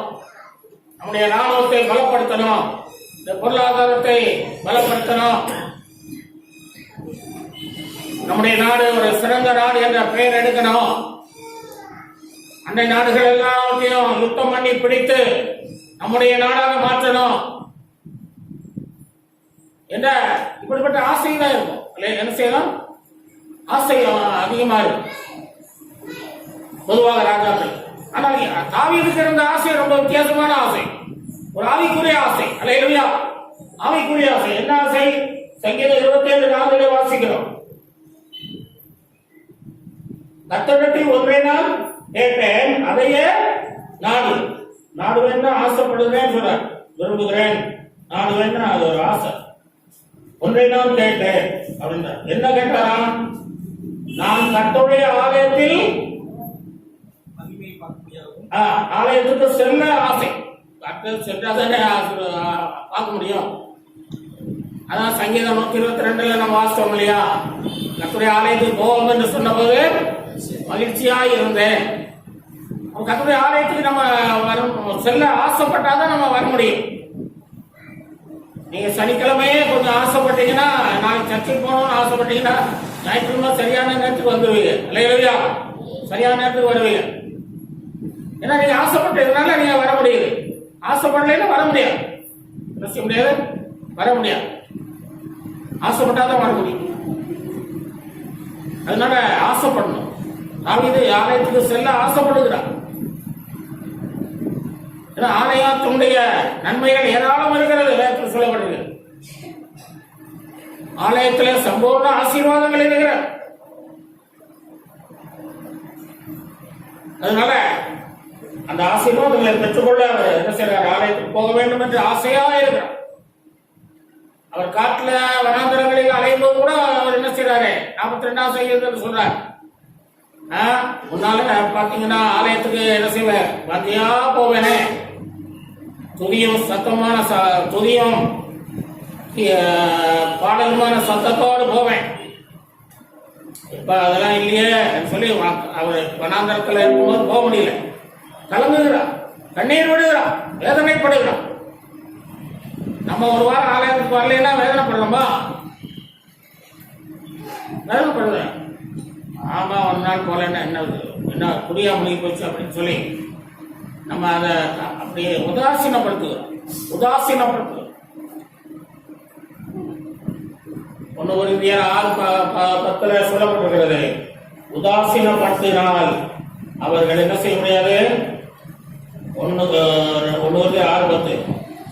நம்முடைய ராணுவத்தை பலப்படுத்தணும், இந்த பொருளாதாரத்தை பலப்படுத்தணும், நம்முடைய நாடு ஒரு சிறந்த நாடு என்ற பெயர் எடுக்கணும், அண்டை நாடுகள் எல்லாத்தையும் யுத்தம் பண்ணி பிடித்து நம்முடைய நாடாக மாற்றணும் என்ற இப்படிப்பட்ட ஆசை தான் இருக்கும். என்ன செய்யணும்? ஆசை அதிகமா இருக்கும் பொதுவாக ராஜாக்கள். ஆனால் தாவீதுக்கு இருந்த ஆசை ரொம்ப வித்தியாசமான ஆசை, ஒரு ஆவிக்குரிய ஆசை. அல்லேலூயா. ஆவிக்குரிய ஆசை. என்ன ஆசை? சங்கீதம் 27:4 வாசிக்கிறோம். கர்த்தரிடத்தில் ஒன்றை நான் கேட்டேன், அதையே நாடுவேன், ஆசைப்படுகிறேன் சொல்றார். விரும்புகிறேன், நாடுவேன், அது ஒரு ஆசை. ஒன்றை நான் கேட்டேன் அப்படின்னா என்ன கேட்டாரா? நான் கர்த்தருடைய ஆலயத்தில் ஆலயத்துக்கு செல்ல ஆசை. சென்றாதானே பார்க்க முடியும். அதான் சங்கீதம் 122 நம்ம வாசித்தோம் இல்லையா? கர்த்தருடைய ஆலயத்துக்கு போவோம் என்று சொன்ன போது மகிழ்ச்சியாய் இருந்தேன். கர்த்தருடைய ஆலயத்துக்கு நம்ம செல்ல ஆசைப்பட்டாதான் நம்ம வர முடியும். நீங்க சனிக்கிழமையே கொஞ்சம் ஆசைப்பட்டீங்கன்னா, நாளைக்கு சர்ச்சைக்கு போகணும்னு ஆசைப்பட்டீங்கன்னா, ஞாயிற்றுக்கிழமை சரியான நேரத்துக்கு வந்துடுவீங்க. இல்லையா? சரியான நேரத்துக்கு வருவீங்க. ஏன்னா நீங்க ஆசைப்பட்டதுனால நீங்க வர முடியுது. ஆசைப்படலைன்னா வர முடியாது, முடியாது, வர முடியாது. ஆசைப்பட்டாதான் வர முடியும். அதனால ஆசைப்படணும். தாவீது ஆலயத்துக்கு செல்ல ஆசைப்படுகிறார். ஆலயத்தினுடைய நன்மைகள் ஏராளம் இருக்கிறது. வேதத்தில் சொல்லப்படுகிறது. ஆலயத்தில் சம்பூர்ண ஆசீர்வாதங்கள் இருக்கிறது. அதனால அந்த ஆசீர்வாதங்களை பெற்றுக்கொள்ள அவர் என்ன செய்யறார்? ஆலயத்துக்கு போக வேண்டும் என்று ஆசையா இருக்கிறார். அவர் காட்டுல வனாந்தரங்களில் அலையும் போது கூட அவர் என்ன செய்யறாரு? 42 செய்யுதுன்னு சொல்றார். முன்னால பாத்தீங்கன்னா ஆலயத்துக்கு என்ன செய்வார்? பாத்தியா போவேனே, துதியும் சத்தமான துதியும் பாடலுமான சத்தத்தோடு போவேன். இப்ப அதெல்லாம் இல்லையே சொல்லி அவர் வனாந்தரத்தில் இருக்கும்போது போக முடியல. கலங்குகிறார், கண்ணீர் விடுகிறார், வேதனைப்படுகிறார். நம்ம ஒரு வாரம் ஆலயத்துக்கு வரலைன்னா வேதனைப்படலாமா? வேதனைப்படுது. ஆமா, ஒரு நாள் போலன்னா என்ன குடியா முடிய போச்சு அப்படின்னு சொல்லி நம்ம அதை அப்படியே உதாசீனப்படுத்துகிறோம். ஒன்று Corinthians 6:10 சொல்லப்பட்டிருக்கிறது, உதாசீனப்படுத்தினால் அவர்கள் என்ன செய்ய முடியாது? 1 Corinthians 6:10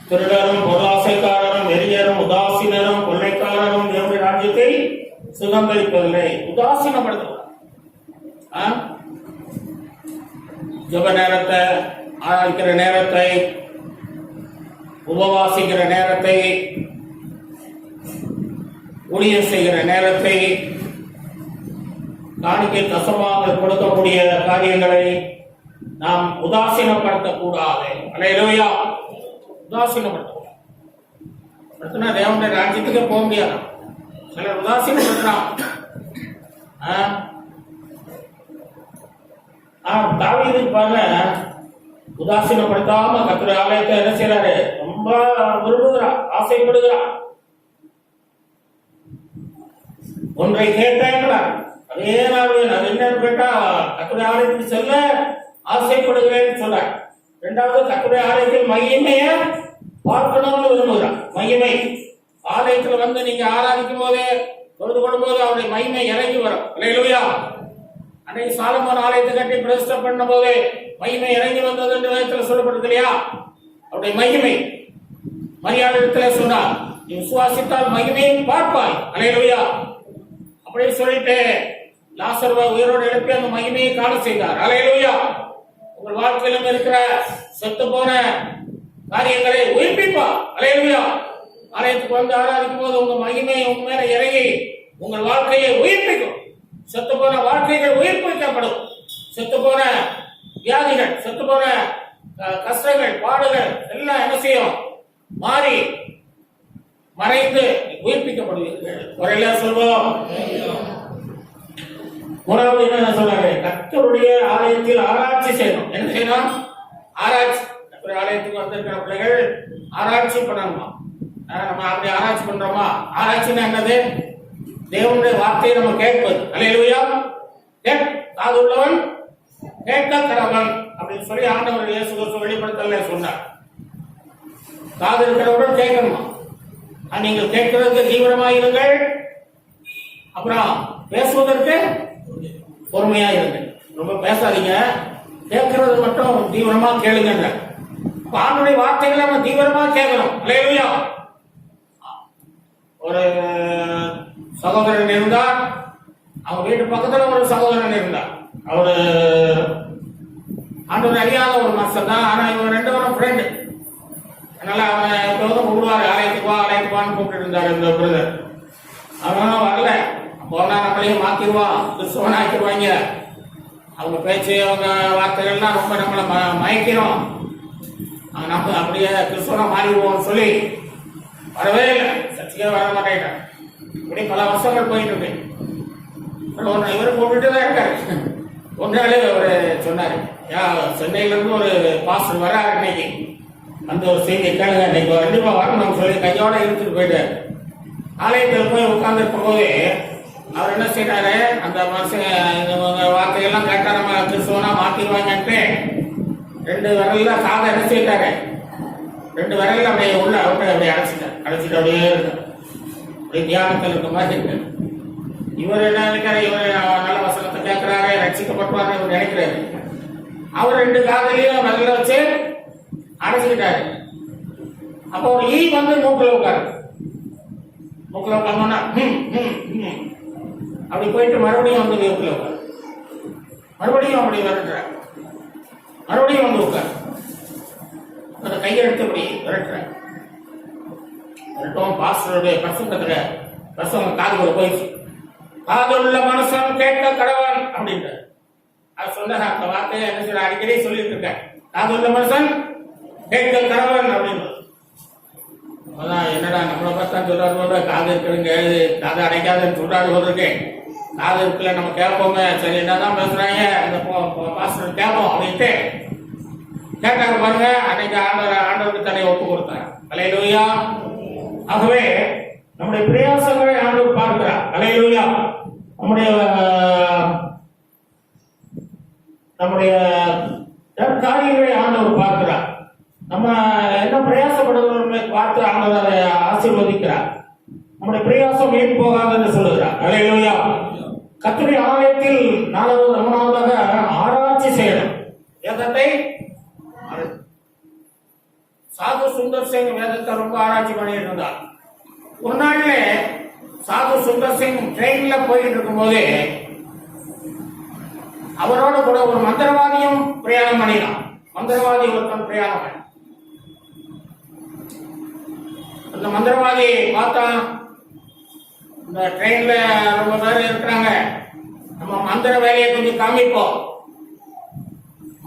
திருடரும் பொருளாசைக்காரரும் வெறியரும் உதாசீனரும் கொள்ளைக்காரரும் தேவனுடைய ராஜ்யத்தை சுதந்திரிப்பதில்லை. உதாசீனப்படுத்துவார். ஜெப நேரத்தை, ஆராய்க்கிற நேரத்தை, உபவாசிக்கிற நேரத்தை, ஊழியம் செய்கிற நேரத்தை, காணிக்கை தசமாக கொடுக்கக்கூடிய காரியங்களை நாம் உதாசீனப்படுத்தக்கூடாது. அல்லேலூயா. உதாசீனப்படுத்தக்கூடாது. தேவனுடைய ராஜ்யத்துக்கே போக முடியாது. சிலர் உதாசீனப்படுத்துறான். தாவீது பாருங்க, உதாசீனப்படுத்தாம கர்த்தருடைய ஆலயத்தை என்ன செய்யறாரு? ரொம்ப விரும்புகிறார், ஆசைப்படுகிறார். ஒன்றை கேட்டார், அதே நாள் அது என்னன்னு கேட்டா கர்த்தருடைய ஆலயத்துக்கு செல்ல ஆசைப்படுகிறேன்னு சொல்றார். இரண்டாவது, கர்த்தருடைய ஆலயத்தில் மகிமைய பார்க்கணும்னு விரும்புகிறார். மகிமை ஆலயத்தில் வந்து நீங்க ஆராதிக்கும் போதே, தொழுது கொள்ளும்போது அவருடைய மகிமை இறங்கி வரும். அல்லேலூயா. அன்னைக்கு சாலமோன் ஆலயத்தை கட்டி பிரதிஷ்டை பண்ண போது மகிமை இறங்கி வந்தது என்று வேதத்தில் சொல்லப்படுது இல்லையா? அவருடைய மகிமை மரியாதை சொன்னார், நீ விசுவாசித்தால் மகிமையை பார்ப்பாய். அல்லேலூயா. அப்படியே சொல்லிட்டு லாசருவை உயிரோடு எழுப்பி அந்த மகிமையை காண செய்தார். அல்லேலூயா. உங்கள் வாழ்க்கையிலும் இருக்கிற செத்து போன காரியங்களை உயிர்ப்பிப்பா. அல்லேலூயா. ஆலயத்துக்கு வந்து ஆராதிக்கும் போது உங்க மகிமை உங்க மேல இறங்கி உங்கள் வாழ்க்கையை உயிர்ப்பிக்கும். செத்து போன வாழ்க்கைகள் உயிர்ப்பிக்கப்படும். செத்து போன வியாதிகள், செத்து போன கஷ்டங்கள், பாடுகள் எல்லாம் என்ன செய்யும்? மாறி மறைந்து உயிர்ப்பிக்கப்படுவீர்கள். ஒரே சொல்வோம். மூணாவது என்ன சொல்றாரு? கர்த்தருடைய ஆலயத்தில் ஆராய்ச்சி செய்யணும். என்ன செய்யணும்? ஆராய்ச்சி. கர்த்தருடைய ஆலயத்துக்கு வந்திருக்கிற பிள்ளைகள் ஆராய்ச்சி பண்ணணுமா? நம்ம அப்படி ஆராய்ச்சி பண்றோமா? ஆராய்ச்சின்னா என்னது? தேவனுடைய வார்த்தையை நம்ம கேட்பது. அல்லேலூயா. காது உள்ளவன் கேட்க கடவன் அப்படின்னு சொல்லி ஆண்டவர் இயேசு கிறிஸ்து வெளிப்படுத்தல சொன்னார். காது இருக்கிறவர்கள் கேட்கணுமா? நீங்கள் கேட்கிறதுக்கு தீவிரமாயிருங்கள், அப்புறம் பேசுவதற்கு பொறுமையாயிருங்கள். ரொம்ப பேசாதீங்க, கேட்கறது மட்டும் தீவிரமா கேளுங்க. ஆண்டவருடைய வார்த்தைகளை நம்ம தீவிரமா கேட்கணும். அல்லேலூயா. ஒரு சகோதரன் இருந்தார், அவங்க வீட்டு பக்கத்துல ஒரு சகோதரன் இருந்தார். அவரு ஆண்டவர் அறியாத ஒரு மனுஷன் தான். ஆனா இவங்க 2 பேரும் ஃப்ரெண்டு. அதனால அவன் எப்போதும் கூடுவாரு, ஆலயத்துக்கு வான்னு கூப்பிட்டு இருந்தாரு இந்த பிரதர். அவன் வரல. போனா நம்மளையும் மாத்திடுவான், கிறிஸ்தவன் ஆக்கிடுவாங்க. அவங்க பேச்சு, அவங்க வார்த்தைகள்லாம் ரொம்ப நம்மளை மயக்கிறோம். நம்ம அப்படியே கிறிஸ்தவனா மாறிடுவோம்னு சொல்லி வரவே இல்லை. சர்ச்சைக்கே வர மாட்டேன். இப்படி பல வருஷங்கள் போயிட்டு இருக்கு. இவரு கூப்பிட்டு தான் இருக்காரு. ஒரு நாள் அவரு சொன்னாரு, சென்னையில இருந்து ஒரு பாஸ்டர் வராரு இன்னைக்கு, அந்த ஒரு செய்தியை கேளுங்க, இன்னைக்கு கண்டிப்பா வரணும் சொல்லி கையோட இழுத்துட்டு போயிட்டாரு. ஆலயத்தில் போய் உட்கார்ந்து இருக்கும் போது அவர் என்ன செய்யறாரு, அந்த மனுஷன் வார்த்தைகள்லாம் கேட்டா நம்ம கிறிஸ்தவனா மாத்திடுவாங்கன்ட்டு 2 விரல்ல காதை என்ன செய்யிட்டாரு, 2 விரல்ல அப்படியே உள்ள அப்படியே அடைச்சிட்டு அப்படியே இருக்கு. அப்படியே தியானத்தில் இருக்க மாதிரி இருக்கு. இவர் என்ன நினைக்கிறாரு, இவர் நல்ல வசனத்தை கேட்கிறாரு, ரட்சிக்கப்பட்டுவாரு இவர் நினைக்கிறாரு. அவர் 2 காதலையும் விரல்ல வச்சு அடைச்சுக்கிட்டாரு. அப்போ ஒரு ஈ வந்து மூக்குல உட்காரு. மூக்குல உட்காந்தோன்னா அப்படி போயிட்டு மறுபடியும் வந்து மூக்குல உட்காரு. மறுபடியும் அப்படி விரட்டுற, மறுபடியும் வந்து உட்காரு. அந்த கையை எடுத்தபடி விரட்டுற. விரட்டும் பாஸ்டருடைய பிரசங்கத்துல பிரசங்க காதுக்குள்ள போயிடுச்சு. காதுள்ள மனுஷன் கேட்க கடவன் அப்படின்ற அது சொன்ன அந்த வார்த்தையை என்ன சொல்ல அடிக்கடி சொல்லிட்டு இருக்கேன். காதுள்ள மனுஷன் கேட்க கடவன் அப்படின்னு. அதான் என்னடா நம்மளை பார்த்தா சொல்றாரு, காது இருக்குங்க, காது அடைக்காதுன்னு சொல்றாரு இருக்கேன். காது இருக்குல்ல, நம்ம கேட்போமே, சரி என்னதான் பேசுறாங்க இந்த பாஸ்டர் கேட்போம் அப்படின்ட்டு கேட்டாங்க பாருங்க. அன்னைக்கு ஆண்டவருக்கு தன்னை ஒப்பு கொடுத்தாங்க. அல்லேலூயா. ஆகவே நம்முடைய பிரயாசங்களை ஆண்டவர் பார்க்கிறார். அல்லேலூயா. நம்முடைய காரியங்களை ஆண்டவர் பார்க்கிறார். நம்ம என்ன பிரயாசப்படுகிறவர்களை பார்த்து ஆண்டவர் அதை ஆசீர்வதிக்கிறார். நம்முடைய பிரயாசம் வீண் போகாது என்று சொல்லுகிறார். அல்லேலூயா. கர்த்தருடைய ஆலயத்தில் மூணாவதாக ஆராய்ச்சி செய்யணும். வேதத்தை சாது சுந்தர் சிங் வேதத்தை ரொம்ப ஆராய்ச்சி பண்ணிட்டு இருந்தார். ஒரு நாள்ல சாது சுந்தர் சிங் ட்ரெயின்ல போயிட்டு இருக்கும் போது அவரோட கூட ஒரு மந்திரவாதியும் பிரயாணம் பண்ணினான். மந்திரவாதி ஒருத்தன் பிரயாணம் பண்ண அந்த மந்திரவாதி பார்த்தா, இந்த ட்ரெயின்ல ரொம்ப பேர் இருக்கிறாங்க, நம்ம மந்திர வேலையை கொஞ்சம் காமிப்போம்,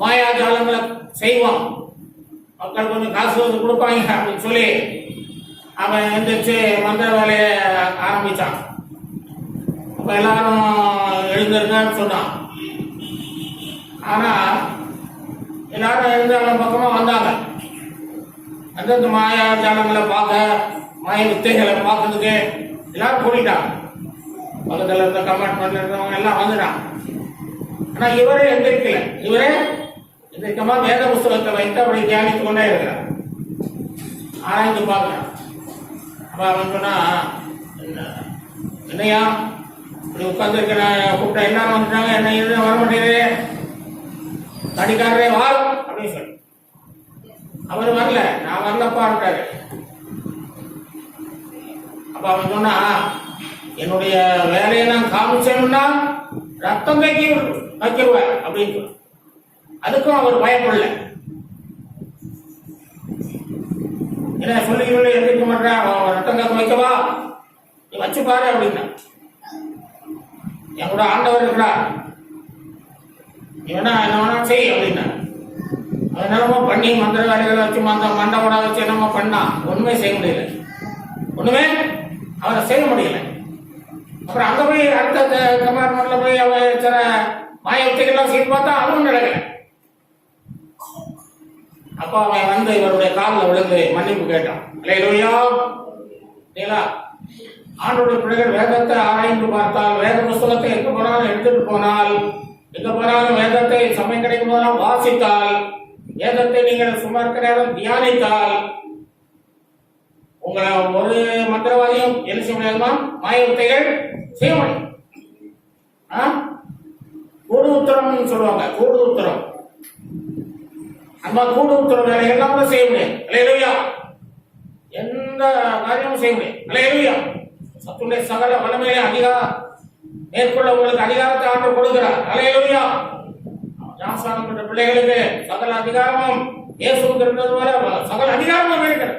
மாயாஜாலங்களை செய்வோம், மக்கள் கொஞ்சம் காசு கொடுப்பாங்க அப்படின்னு சொல்லி அவன் எந்திரிச்சு மந்திர வேலையை ஆரம்பிச்சான். அப்ப எல்லாரும் எழுந்திருக்கன்னு சொன்னான். ஆனா எல்லாரும் எழுந்து அவன் பக்கமா வந்தாங்க. அந்த மாயாஜாலங்களை பார்க்க, மாய வித்தைகளை பார்க்கறதுக்கு எல்லாரும் கூட்டிட்டாங்க. பக்கத்துல இருந்த கம்பார்ட்மெண்ட்ல இருந்தவங்க எல்லாம் வந்துட்டான். ஆனா இவரே எந்திரிக்கல. இவரே எந்திரிக்கமா வேத புஸ்தகத்தை வைத்து அப்படி தியானித்து கொண்டே இருக்கிறார். ஆராய்ந்து பார்க்கிறான். அப்ப அவன் சொன்னா, என்னையா இப்படி உட்கார்ந்துருக்க, கூப்பிட்டா எல்லாரும் வந்துட்டாங்க, என்ன இது வர மாட்டேங்குது, தடிக்காரரே வாரும் அப்படின்னு சொல்லி. அவர் வரல, நான் வரலப்பான்ட்டாரு. அப்ப அவன் சொன்னா, என்னுடைய வேலையை நான் காமிச்சேன்னா ரத்தம் வைக்கிடுவேன் அப்படின்னு சொல்லி. அதுக்கும் அவர் பயப்படல. என்ன சொல்லி எந்திரிக்க மாட்டேன், ரத்தம் காக்க வைக்கவா, நீ வச்சு பாரு அப்படின்னா. என் கூட ஆண்டவர் இருக்கிறா, நீ வேணா என்ன வேணா செய் அப்படின்னா. அது என்னமோ பண்ணி மந்திர வேலைகளை வச்சு மண்டபோட வச்சு என்னமோ பண்ணா ஒண்ணுமே செய்ய முடியல. ஒண்ணுமே அவரை செய்ய முடியல. அப்புறம் அங்க போய் அடுத்த கம்பார்ட்மெண்ட்ல போய் அவ சில மாய வித்தைகள்லாம் செய்து பார்த்தா அதுவும் நடக்கல. அப்ப அவன் வந்து இவருடைய காலில் விழுந்து மன்னிப்பு கேட்டான். அல்லேலூயா. ஆண்டோட பிள்ளைகள் வேதத்தை ஆராய்ந்து பார்த்தால், வேத புஸ்தகத்தை எங்க போனாலும் எடுத்துட்டு போனால், எங்க போனாலும் வேதத்தை சமயம் கிடைக்கும் போதெல்லாம் வாசித்தால், வேதத்தை நீங்கள் சும்மா இருக்கிற நேரம் தியானித்தால், உங்களை ஒரு மந்திரவாதியும் என்ன செய்ய முடியாதுமா, மாய வித்தைகள் செய்ய முடியும். கூடு உத்தரம் சொல்லுவாங்க, கூடு உத்தரம். அந்த கூடு உத்தர வேலைகள் எல்லாம் கூட செய்ய முடியும். அல்லேலூயா. எந்த காரியமும் செய்ய முடியும். அல்லேலூயா. சத்துடைய சகல வல்லமையை அதிகாரம் மேற்கொள்ள உங்களுக்கு அதிகாரத்தை ஆண்டு கொடுக்கிறார். அல்லேலூயா. ஞானஸ்நானம் பெற்ற பிள்ளைகளுக்கு சகல அதிகாரமும் இயேசுவுக்கு இருந்தது போல சகல அதிகாரமும் இருக்கிறது.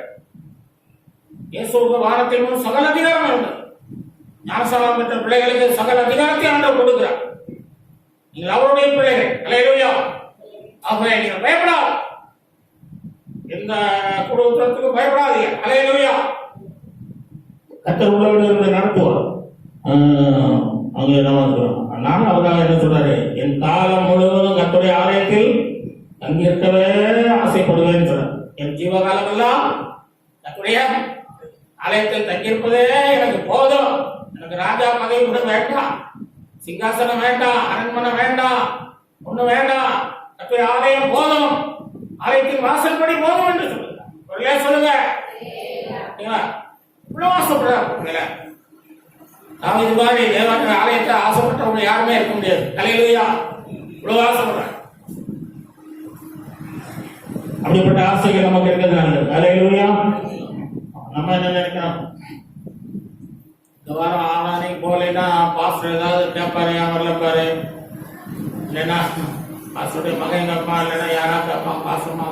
இயேசுவுக்கு வானத்திலும் சகல அதிகாரம் இருந்தது. ஞானஸ்நானம் பெற்ற பிள்ளைகளுக்கு சகல அதிகாரத்தை ஆண்டு கொடுக்கிறார். நீங்கள் அவருடைய பிள்ளைகள். அல்லேலூயா. ஆகவே நீங்கள் பயப்படாது, எந்த குடும்பத்துக்கு பயப்படாதீங்க. அல்லேலூயா. கர்த்தர் உங்களோடு நடத்துவார். அங்கே நான் அவராக என்ன சொல்றாரு, என் காலம் முழுவதும் கர்த்தருடைய ஆலயத்தில் தங்கியிருக்கவே ஆசைப்படுவேன்னு சொல்றார். என் ஜீவகாலம் எல்லாம் கர்த்தருடைய ஆலயத்தில் தங்கியிருப்பதே எனக்கு போதும். எனக்கு ராஜா பதவி கூட வேண்டாம், சிங்காசனம் வேண்டாம், அரண்மனை வேண்டாம், ஒண்ணு வேண்டாம். கர்த்தருடைய ஆலயம் போதும், ஆலயத்தின் வாசல்படி போதும் என்று சொல்லுங்க. சொல்லுங்க. இவ்வளவு ஆசைப்படுறாங்க. நாம் இது மாதிரி தேவனுடைய ஆலயத்தை ஆசைப்பட்டவங்க யாருமே இருக்க முடியாது. அல்லேலூயா. இவ்வளவு ஆசைப்படுறாங்க. அப்படிப்பட்ட ஆசைகள் நமக்கு இருக்கிறது நல்லது. அல்லேலூயா. நம்ம என்ன நினைக்கிறோம், இந்த வாரம் ஆனானே போலேன்னா பாஸ்டர் ஏதாவது கேட்பாரு, வரல பாரு, இல்லைன்னா பாஸ்டருடைய மகன் கேட்பா, இல்லைன்னா யாரா கேட்பா பாசமா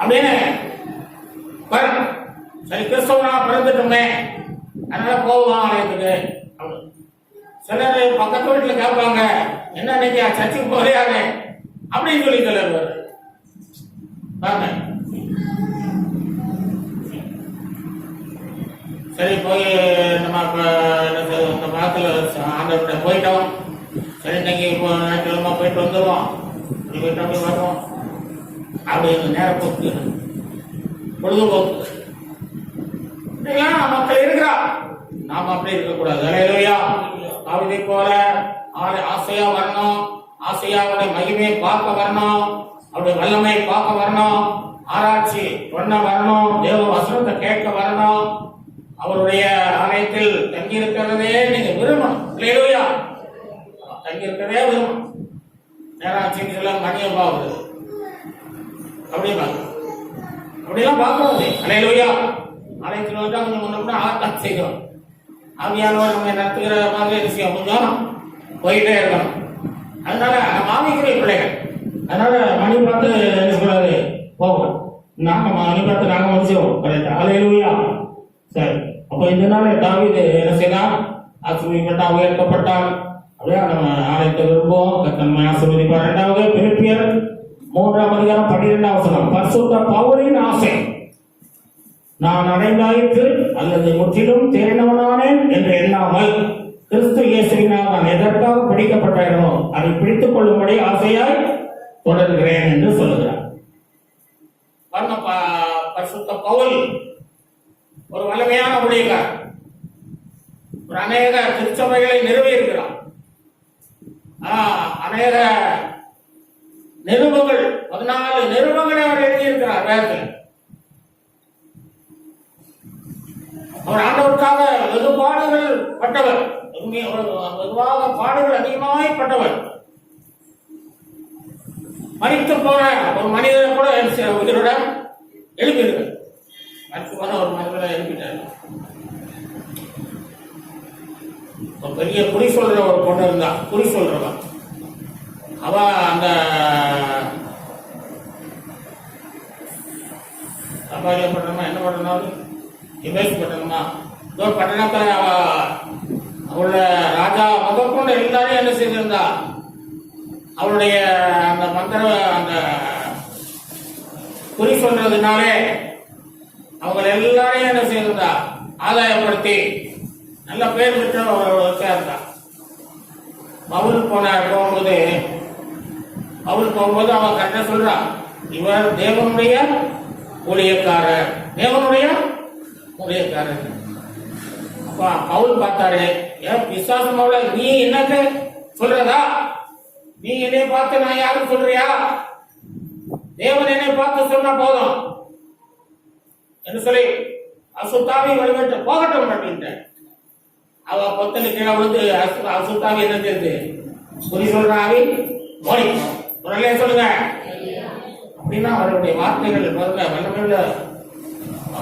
அப்படின்னு சரி கிறிஸ்தவனா பிறந்துட்டோமே அதனால போவோம் ஆலயத்துக்கு. சிலர் பக்கத்து வீட்டுல கேட்பாங்க, என்ன இன்னைக்கு சர்ச்சுக்கு போறியாங்க அப்படின்னு சொல்லி சொல்லுவாரு. சரி போய் நம்ம இந்த மாதத்துல ஆண்டவர்கிட்ட போயிட்டோம், சரி இன்னைக்கு இப்போ ஞாயிற்றுக்கிழமை போயிட்டு வந்துடுவோம், அப்படி போயிட்டு அப்படி வருவோம் அப்படின்னு நேரம் போக்கு பொழுதுபோக்கு இப்படிலாம் மக்கள் இருக்கிறா. நாம அப்படி இருக்கக்கூடாது. அல்லேலூயா. தாவீதை போல ஆசையா வரணும், ஆசையா அவருடைய மகிமையை பார்க்க வரணும், அவருடைய வல்லமையை பார்க்க வரணும், ஆராய்ச்சி பண்ண வரணும், தேவ வசனத்தை கேட்க வரணும், அவருடைய ஆலயத்தில் தங்கி இருக்கிறதே நீங்க விரும்பணும். அல்லேலூயா. தங்கி இருக்கிறதே விரும்பணும். நேராட்சின்னு சொல்ல மணியம் பாவுது அப்படியெல்லாம் பார்க்கறது. அல்லேலூயா. ஆலயத்தில் வந்து அவங்க முன்ன ஆத்தான் செய்யணும். ஆவியானவர் நம்ம நடத்துகிற மாதிரி விஷயம் கொஞ்சம் போயிட்டே இருக்கணும். அதனால நம்ம ஆவிக்குரிய பிள்ளைகள். அதனால மணி பார்த்து என்ன சொல்றாரு போகும். நாங்க மணி பார்த்து நாங்க முடிச்சோம். அல்லேலூயா. சரி, அப்ப இந்த நாள் தாவீது என்ன செய்யலாம்? ஆசீர்வதிக்கப்பட்டான், உயர்த்தப்பட்டான். அப்படியே நம்ம ஆலயத்தை விரும்புவோம். கர்த்தர் ஆசீர்வதிப்பார். 2வது பிலிப்பியர் 3ஆம் அதிகாரம் 12ஆம் வசனம். பரிசுத்த பவுலின் ஆசை நான் அடைந்தாயிற்று அல்லது முற்றிலும் தேறினவனானேன் என்று எண்ணாமல் கிறிஸ்து இயேசுவினால் நான் எதற்காக பிடிக்கப்பட்டேனோ அதை பிடித்துக் கொள்ளும்படி ஆசையாய் தொடர்கிறேன் என்று சொல்லுகிறார். பரிசுத்த பவுல் ஒரு வல்லமையான ஊழியக்காரர். ஒரு அநேக திருச்சபைகளை நிறுவியிருக்கிறார். அநேக நிருபங்கள் 14 நிருபங்களை அவர் எழுதியிருக்கிறார் வேதத்தில். அவர் ஆண்டவருக்காக வெகு பாடுகள் பட்டவர், வெகுவாக பாடுகள் அதிகமாய் பட்டவர். மரித்து போன ஒரு மனிதரை கூட உயிருடன் எழுப்பியிருக்கார். மரித்து போன ஒரு மனிதரை எழுப்பிட்டார். பெரிய குறி சொல்ற ஒரு பொண்ணு இருந்தா, குறி சொல்றவன். அவ அந்த சம்பாதிக்க பட்டணமா என்ன பண்ணணும், இமேஜ் பட்டணமா பட்டணத்துல அவளோட ராஜா முதற்கொண்டு எல்லாரையும் என்ன செய்திருந்தா, அவளுடைய அந்த மந்திர அந்த குறி சொல்றதுனாலே அவங்க எல்லாரையும் என்ன செய்திருந்தா ஆதாயப்படுத்தி நல்ல பேர் பெற்ற சேர்ந்தா. பவுல் போகும்போது அவன் கரெக்டா சொல்றான், இவர் தேவனுடைய ஊழியக்காரர், தேவனுடைய ஊழியக்காரர். அப்ப பவுல் பார்த்தாரு, ஏன் விசுவாசம் அவ்வளோ, நீ என்னக்கு சொல்றதா? நீ என்னை பார்த்து நான் யாரும் சொல்றியா? தேவன் என்னை பார்த்து சொன்னா போதும் என்று சொல்லி அசுத்தாவி வழிபட்டு போகட்டும் அப்படின்ட்டு அவ பொத்தனு கீழே விழுந்து அசுத்தாவி என்ன தெரியுது, குறி சொல்றாவி ஓடி குரலே சொல்லுங்க அப்படின்னா அவருடைய வார்த்தைகள் வல்லமையுள்ள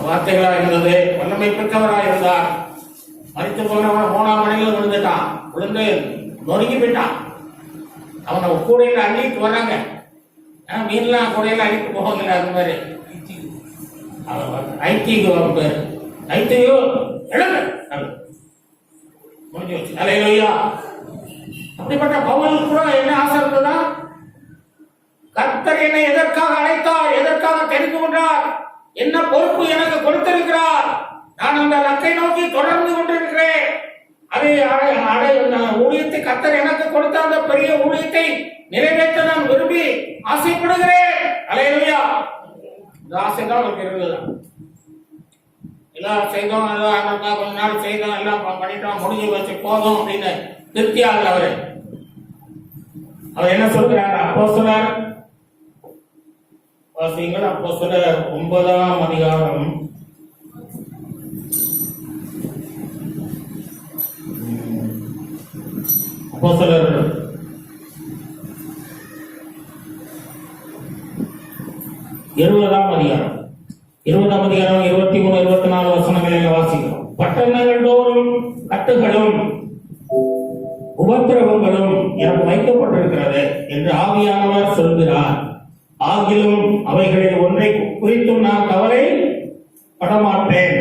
வார்த்தைகளா இருந்தது. வல்லமை பெற்றவராக இருந்தார். மறித்து போனவன் 3ஆம் மணியில் விழுந்துட்டான். விழுந்து நொறுங்கி போயிட்டான். அவனை கூடையில அள்ளிட்டு வராங்க. மீன்லாம் கூடையில அள்ளிட்டு போகல. அது மாதிரி ஐத்தியோ பேர், ஐத்தியோ எழுங்க முடிஞ்சு வச்சு. அல்லேலூயா. அப்படிப்பட்ட பவுல் கூட என்ன ஆசை இருந்ததா, கர்த்தர் என்னை எதற்காக அழைத்தார், எதற்காக தெரிந்து கொண்டார், என்ன பொறுப்பு எனக்கு கொடுத்திருக்கிறார், நான் அந்த லக்கை நோக்கி தொடர்ந்து கொண்டிருக்கிறேன். அதை ஊழியத்தை கர்த்தர் எனக்கு கொடுத்த அந்த பெரிய ஊழியத்தை நிறைவேற்ற நான் விரும்பி ஆசைப்படுகிறேன். அல்லேலூயா. இந்த ஆசை தான் அவருக்கு இருந்தது. எல்லாம் செய்தோம், கொஞ்ச நாள் செய்தோம், எல்லாம் பண்ணிட்டோம், முடிஞ்சு வச்சு போதும் அப்படின்னு திருப்தியாக அவர் என்ன சொல்கிறார்? அப்போஸ்தலர் வாசிங்கள். அப்போஸ்தலர் 9ஆம் அதிகாரம் 20ஆம் அதிகாரம் 23, 24 வசனங்களில் வாசிக்கிறோம். பட்டணங்கள் தோறும் கட்டுகளும் உபத்திரவங்களும் எனக்கு வைக்கப்பட்டிருக்கிறது என்று ஆவியானவர் சொல்கிறார். ஆகிலும் அவைகளில் ஒன்றை குறித்தும் நான் கவலை படமாட்டேன்.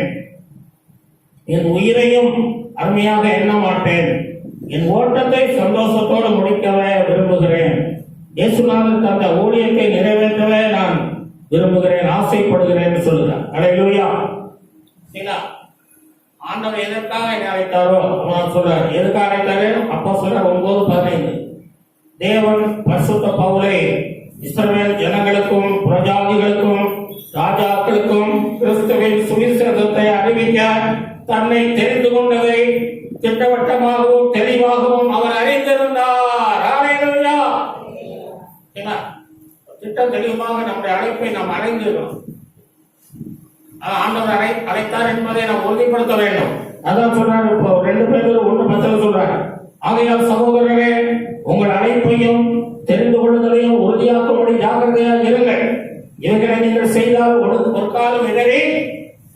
என் உயிரையும் அருமையாக எண்ண மாட்டேன். என் ஓட்டத்தை சந்தோஷத்தோடு முடிக்கவே விரும்புகிறேன். இயேசுநாதர் தந்த ஊழியத்தை நிறைவேற்றவே நான் விரும்புகிறேன், ஆசைப்படுகிறேன் சொல்லுகிறார். அல்லேலூயா. ஆண்டவர் எதற்காக என்னை அழைத்தாரோ அவன் சொல்றார். எதுக்காக அழைத்தாரு? அப்போஸ்தலர் 9:15. தேவன் பரிசுத்த பவுலை இஸ்ரவேல் ஜனங்களுக்கும் பிரஜாதிகளுக்கும் ராஜாக்களுக்கும் கிறிஸ்துவின் சுவிசேஷத்தை அறிவிக்க தன்னை தெரிந்து கொண்டதை திட்டவட்டமாகவும் தெளிவாகவும் அவர் அறிந்திருந்தார். ஹல்லேலூயா. என்ன திட்டம் தெளிவாக நம்முடைய அழைப்பை நாம் அறிந்திருக்கிறோம். ஆண்டவர் அழைத்தார் என்பதை நாம் உறுதிப்படுத்த வேண்டும். அதான் சொல்றாரு, இப்போ 2 பேர் 1:10 சொல்றாரு, ஆகையால் சகோதரரே உங்கள் அழைப்பையும் தெரிந்து கொள்ளுதலையும் உறுதியாக்கும்படி ஜாக்கிரதையாக இருங்கள். இவைகளை நீங்கள் செய்தால் ஒரு காலம் இடறி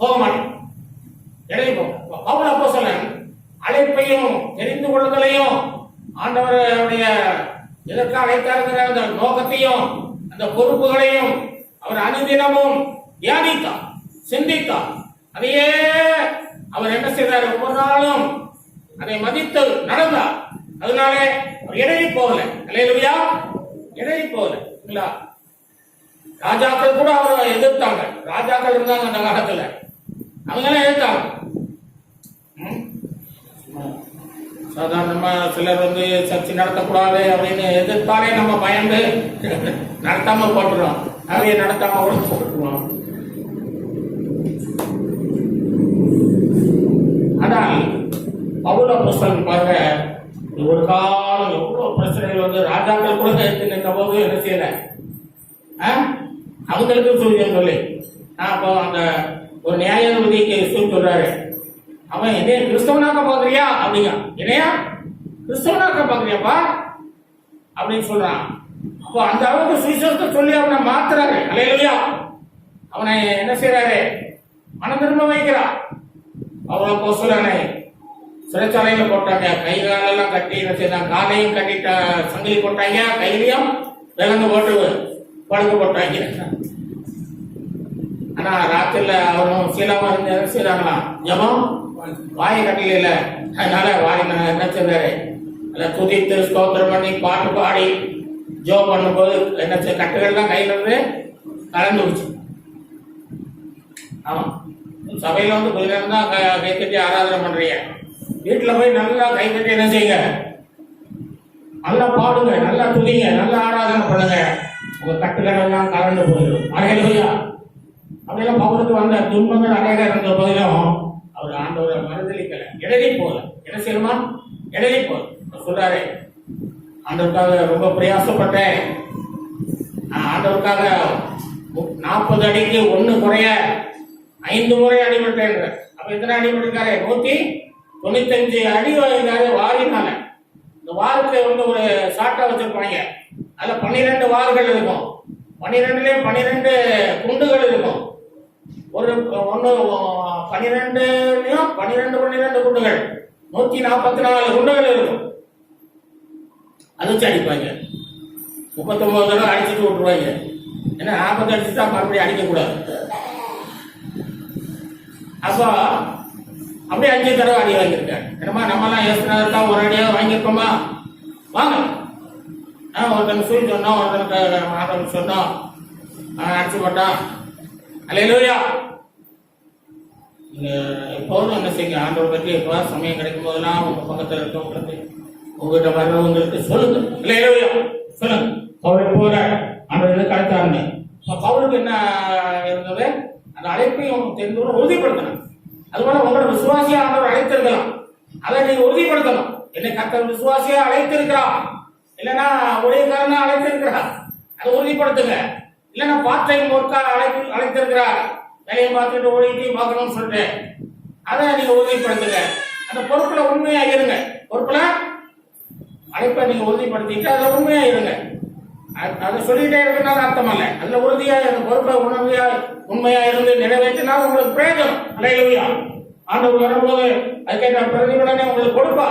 போக மாட்டேன். பவுல் அப்போஸ்தலன் அழைப்பையும் தெரிந்து கொள்ளுதலையும் ஆண்டவருடைய எதற்கு அழைத்தாருங்கிற அந்த நோக்கத்தையும் அந்த பொறுப்புகளையும் அவர் அனுதினமும் தியானித்தார், சிந்தித்தார். அதையே அவர் என்ன செய்தார்? ஒவ்வொரு நாளும் அதை மதித்து நடந்தார். அதனாலே அவர் இடறி போகல. அல்லேலூயா. இடறி போகல. ராஜாக்கள் கூட அவரை எதிர்த்தாங்க. ராஜாக்கள் இருந்தாங்க அந்த காலத்துல, அவங்க எதிர்த்தாங்க. சாதாரணமா சிலர் சர்ச்சை நடத்தக்கூடாது அப்படின்னு எதிர்த்தாலே நம்ம பயந்து நடத்தாம போட்டுருவோம். அதையே நடத்தாம கூட போட்டுருவோம். ஆனால் பவுல் அப்போஸ்தலன் பாருங்க, ஒரு காலம் எவ்வளவு பிரச்சனைகள் ராஜாக்கள் கூட எடுத்து நின்ற போது என்ன செய்யல, அவங்களுக்கு சூரியன் சொல்லி அப்போ அந்த ஒரு நியாயாதிபதிக்கு சொல்றாரு, அவன் என்னைய கிறிஸ்தவனாக்க பாக்குறியா அப்படிங்க, என்னையா கிறிஸ்தவனாக்க பாக்குறியாப்பா அப்படின்னு சொல்றான். அப்போ அந்த அளவுக்கு சுவிசேஷத்தை சொல்லி அவனை மாத்துறாரு. அல்லேலூயா. அவனை என்ன செய்யறாரு? மனம் திரும்ப வைக்கிறான். அவளை அப்போஸ்தலனை சிறைச்சாலையில போட்டாங்க. கை காலெல்லாம் கட்டி என்ன செய்தாங்க? காலையும் கட்டிட்ட சங்கிலி போட்டாங்க, கையிலையும் விலங்கு போட்டு படுக்க போட்டாங்க. ஆனா ராத்திரில அவரும் சீலாம இருந்து என்ன செய்தாங்களாம்? ஜபம் வாயை கட்டல. அதனால வாய் என்ன செய்தாரு? துதித்து ஸ்தோத்திரம் பண்ணி பாட்டு பாடி ஜோ பண்ணும்போது என்ன கட்டுகள்லாம் கையில இருந்து கலந்து விடுச்சு. ஆமா, சபையில கொஞ்ச நேரம் தான் கை கட்டி ஆராதனை பண்றீங்க. வீட்டுல போய் நல்லா கை கட்டி என்ன செய்யுங்க? நல்லா பாடுங்க, நல்லா துதிங்க, நல்லா ஆராதனை பண்ணுங்க. உங்க கட்டுகள் எல்லாம் கலந்து போயிடும். அல்லேலூயா. அப்படியெல்லாம் பவுலுக்கு வந்த துன்பங்கள் அநேக இருந்த போதிலும் அவர் ஆண்டவரை மறுதலிக்கல, இடறி போகல. என்ன செய்யணுமா? இடறி போல சொல்றாரு, ஆண்டவருக்காக ரொம்ப பிரயாசப்பட்டேன். ஆண்டவருக்காக 40 அடிக்கு 1 குறைய 5 முறை அடிபட்டேன். அப்ப எத்தனை அடிபட்டிருக்காரு? 195 அடி வாங்கினாரு வாரினால. இந்த வாரத்தை ஒரு சாட்டா வச்சிருப்பாங்க. அதுல 12 வார்கள் இருக்கும். 12லயும் 12 குண்டுகள் இருக்கும். ஒன்னு 12லயும் 12 குண்டுகள், 144 குண்டுகள் இருக்கும். அது வச்சு அடிப்பாங்க. 39 தடவை அடிச்சுட்டு விட்டுருவாங்க. ஏன்னா 40 அடிச்சுட்டா மறுபடியும் அடிக்க கூடாது. அப்போ அப்படியே 5 தடவை அடி வாங்கியிருக்கேன். என்னமா நம்மலாம் ஏசுனதான் ஒரு அடியாக வாங்கியிருக்கோமா? வாங்க. ஒருத்தன் சொல்லி சொன்னோம், ஒருத்தனுக்கு சொன்னோம், அடிச்சு போட்டான். அல்லேலூயா. நீங்க எப்போதும் என்ன செய்யுங்க? ஆண்டவரை பற்றி எப்போ சமயம் கிடைக்கும் போதெல்லாம் உங்க பக்கத்தில் இருக்கவங்களுக்கு, உங்ககிட்ட வர்றவங்களுக்கு சொல்லுங்க. அல்லேலூயா சொல்லுங்க. அவரை போற ஆண்டவர் கிடைத்தாருங்க. பவுலுக்கு என்ன இருந்தது? அந்த அழைப்பையும் தெரிந்து உறுதிப்படுத்தணும். அதுபோல உங்களோட விசுவாசியா ஆண்டவர் அழைத்திருக்கலாம், அதை நீங்க உறுதிப்படுத்தணும். என்னை கர்த்தர் விசுவாசியா அழைத்திருக்கிறார், இல்லைன்னா ஊழியக்காரனா அழைத்திருக்கிறார், அதை உறுதிப்படுத்துங்க. இல்லைன்னா பார்ட் டைம் ஒர்க்கா அழைத்திருக்கிறார், வேலையை பார்த்துட்டு ஊழியத்தையும் பார்க்கணும்னு சொல்லிட்டு அதை நீங்க உறுதிப்படுத்துங்க. அந்த பொறுப்புல உண்மையா இருங்க. பொறுப்புல அழைப்பை நீங்க உறுதிப்படுத்திட்டு அதுல உண்மையா இருங்க. அதை சொல்லிட்டே இருக்கிறனால அர்த்தம் அல்ல. அதுல உறுதியா அந்த பொறுப்பை உண்மையா இருந்து நிறைவேற்றினால் உங்களுக்கு பிரயோஜனம். அல்லேலூயா. ஆண்டவர் வரும்போது அதுக்கேற்ற பிரதிபலனை உங்களுக்கு கொடுப்பா.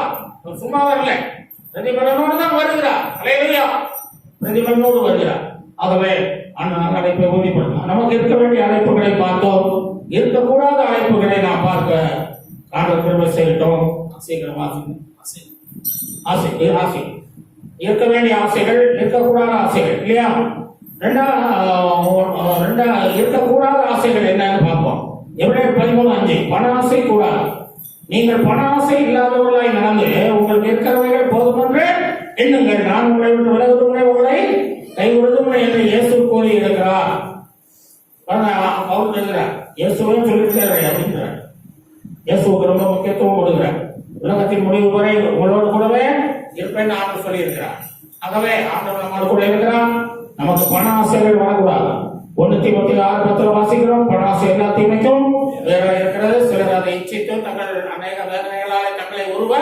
சும்மா வரல, பிரதிபலனோடு தான் வருகிறார். அல்லேலூயா. பிரதிபலனோடு வருகிறார். ஆகவே அந்த அழைப்பை உறுதிப்படுத்தணும். நமக்கு இருக்க வேண்டிய அழைப்புகளை பார்த்தோம், இருக்கக்கூடாத அழைப்புகளை நாம் பார்க்க ஆண்டவர் கிருபை செய்யட்டும். ஆசை இருக்க வேண்டிய ஆசைகள், இருக்கக்கூடாத ஆசைகள் இல்லையா? இருக்கக்கூடாத ஆசைகள் என்னன்னு பார்ப்போம். எபிரேயர் 13:5 பண ஆசை கூடாது. நீங்கள் பண ஆசை இல்லாதவர்களாய் நடந்து உங்களுக்கு இருக்கிறவர்கள் போதுமென்று எண்ணுங்கள். நான் உங்களை விட்டு விலகுதும் உங்களை கைவிடுதும் என்று இயேசு கூறி இருக்கிறார். சொல்லுகிறார். உலகத்தின் முடிவு வரை உங்களோடு கூடவே இருப்பேன்னு ஆண்டவர் சொல்லி இருக்கிறார். ஆகவே ஆண்டவர் நம்மளோட கூட இருக்கிறார். நமக்கு பண ஆசைகள் வரக்கூடாது. 1 தீமோத்தேயு 6:10 வாசிக்கிறோம். பண ஆசை எல்லா தீமைக்கும் வேற இருக்கிறது. சிலர் அதை இச்சித்து தங்கள் அநேக வேதனைகளாலே தங்களை உருவ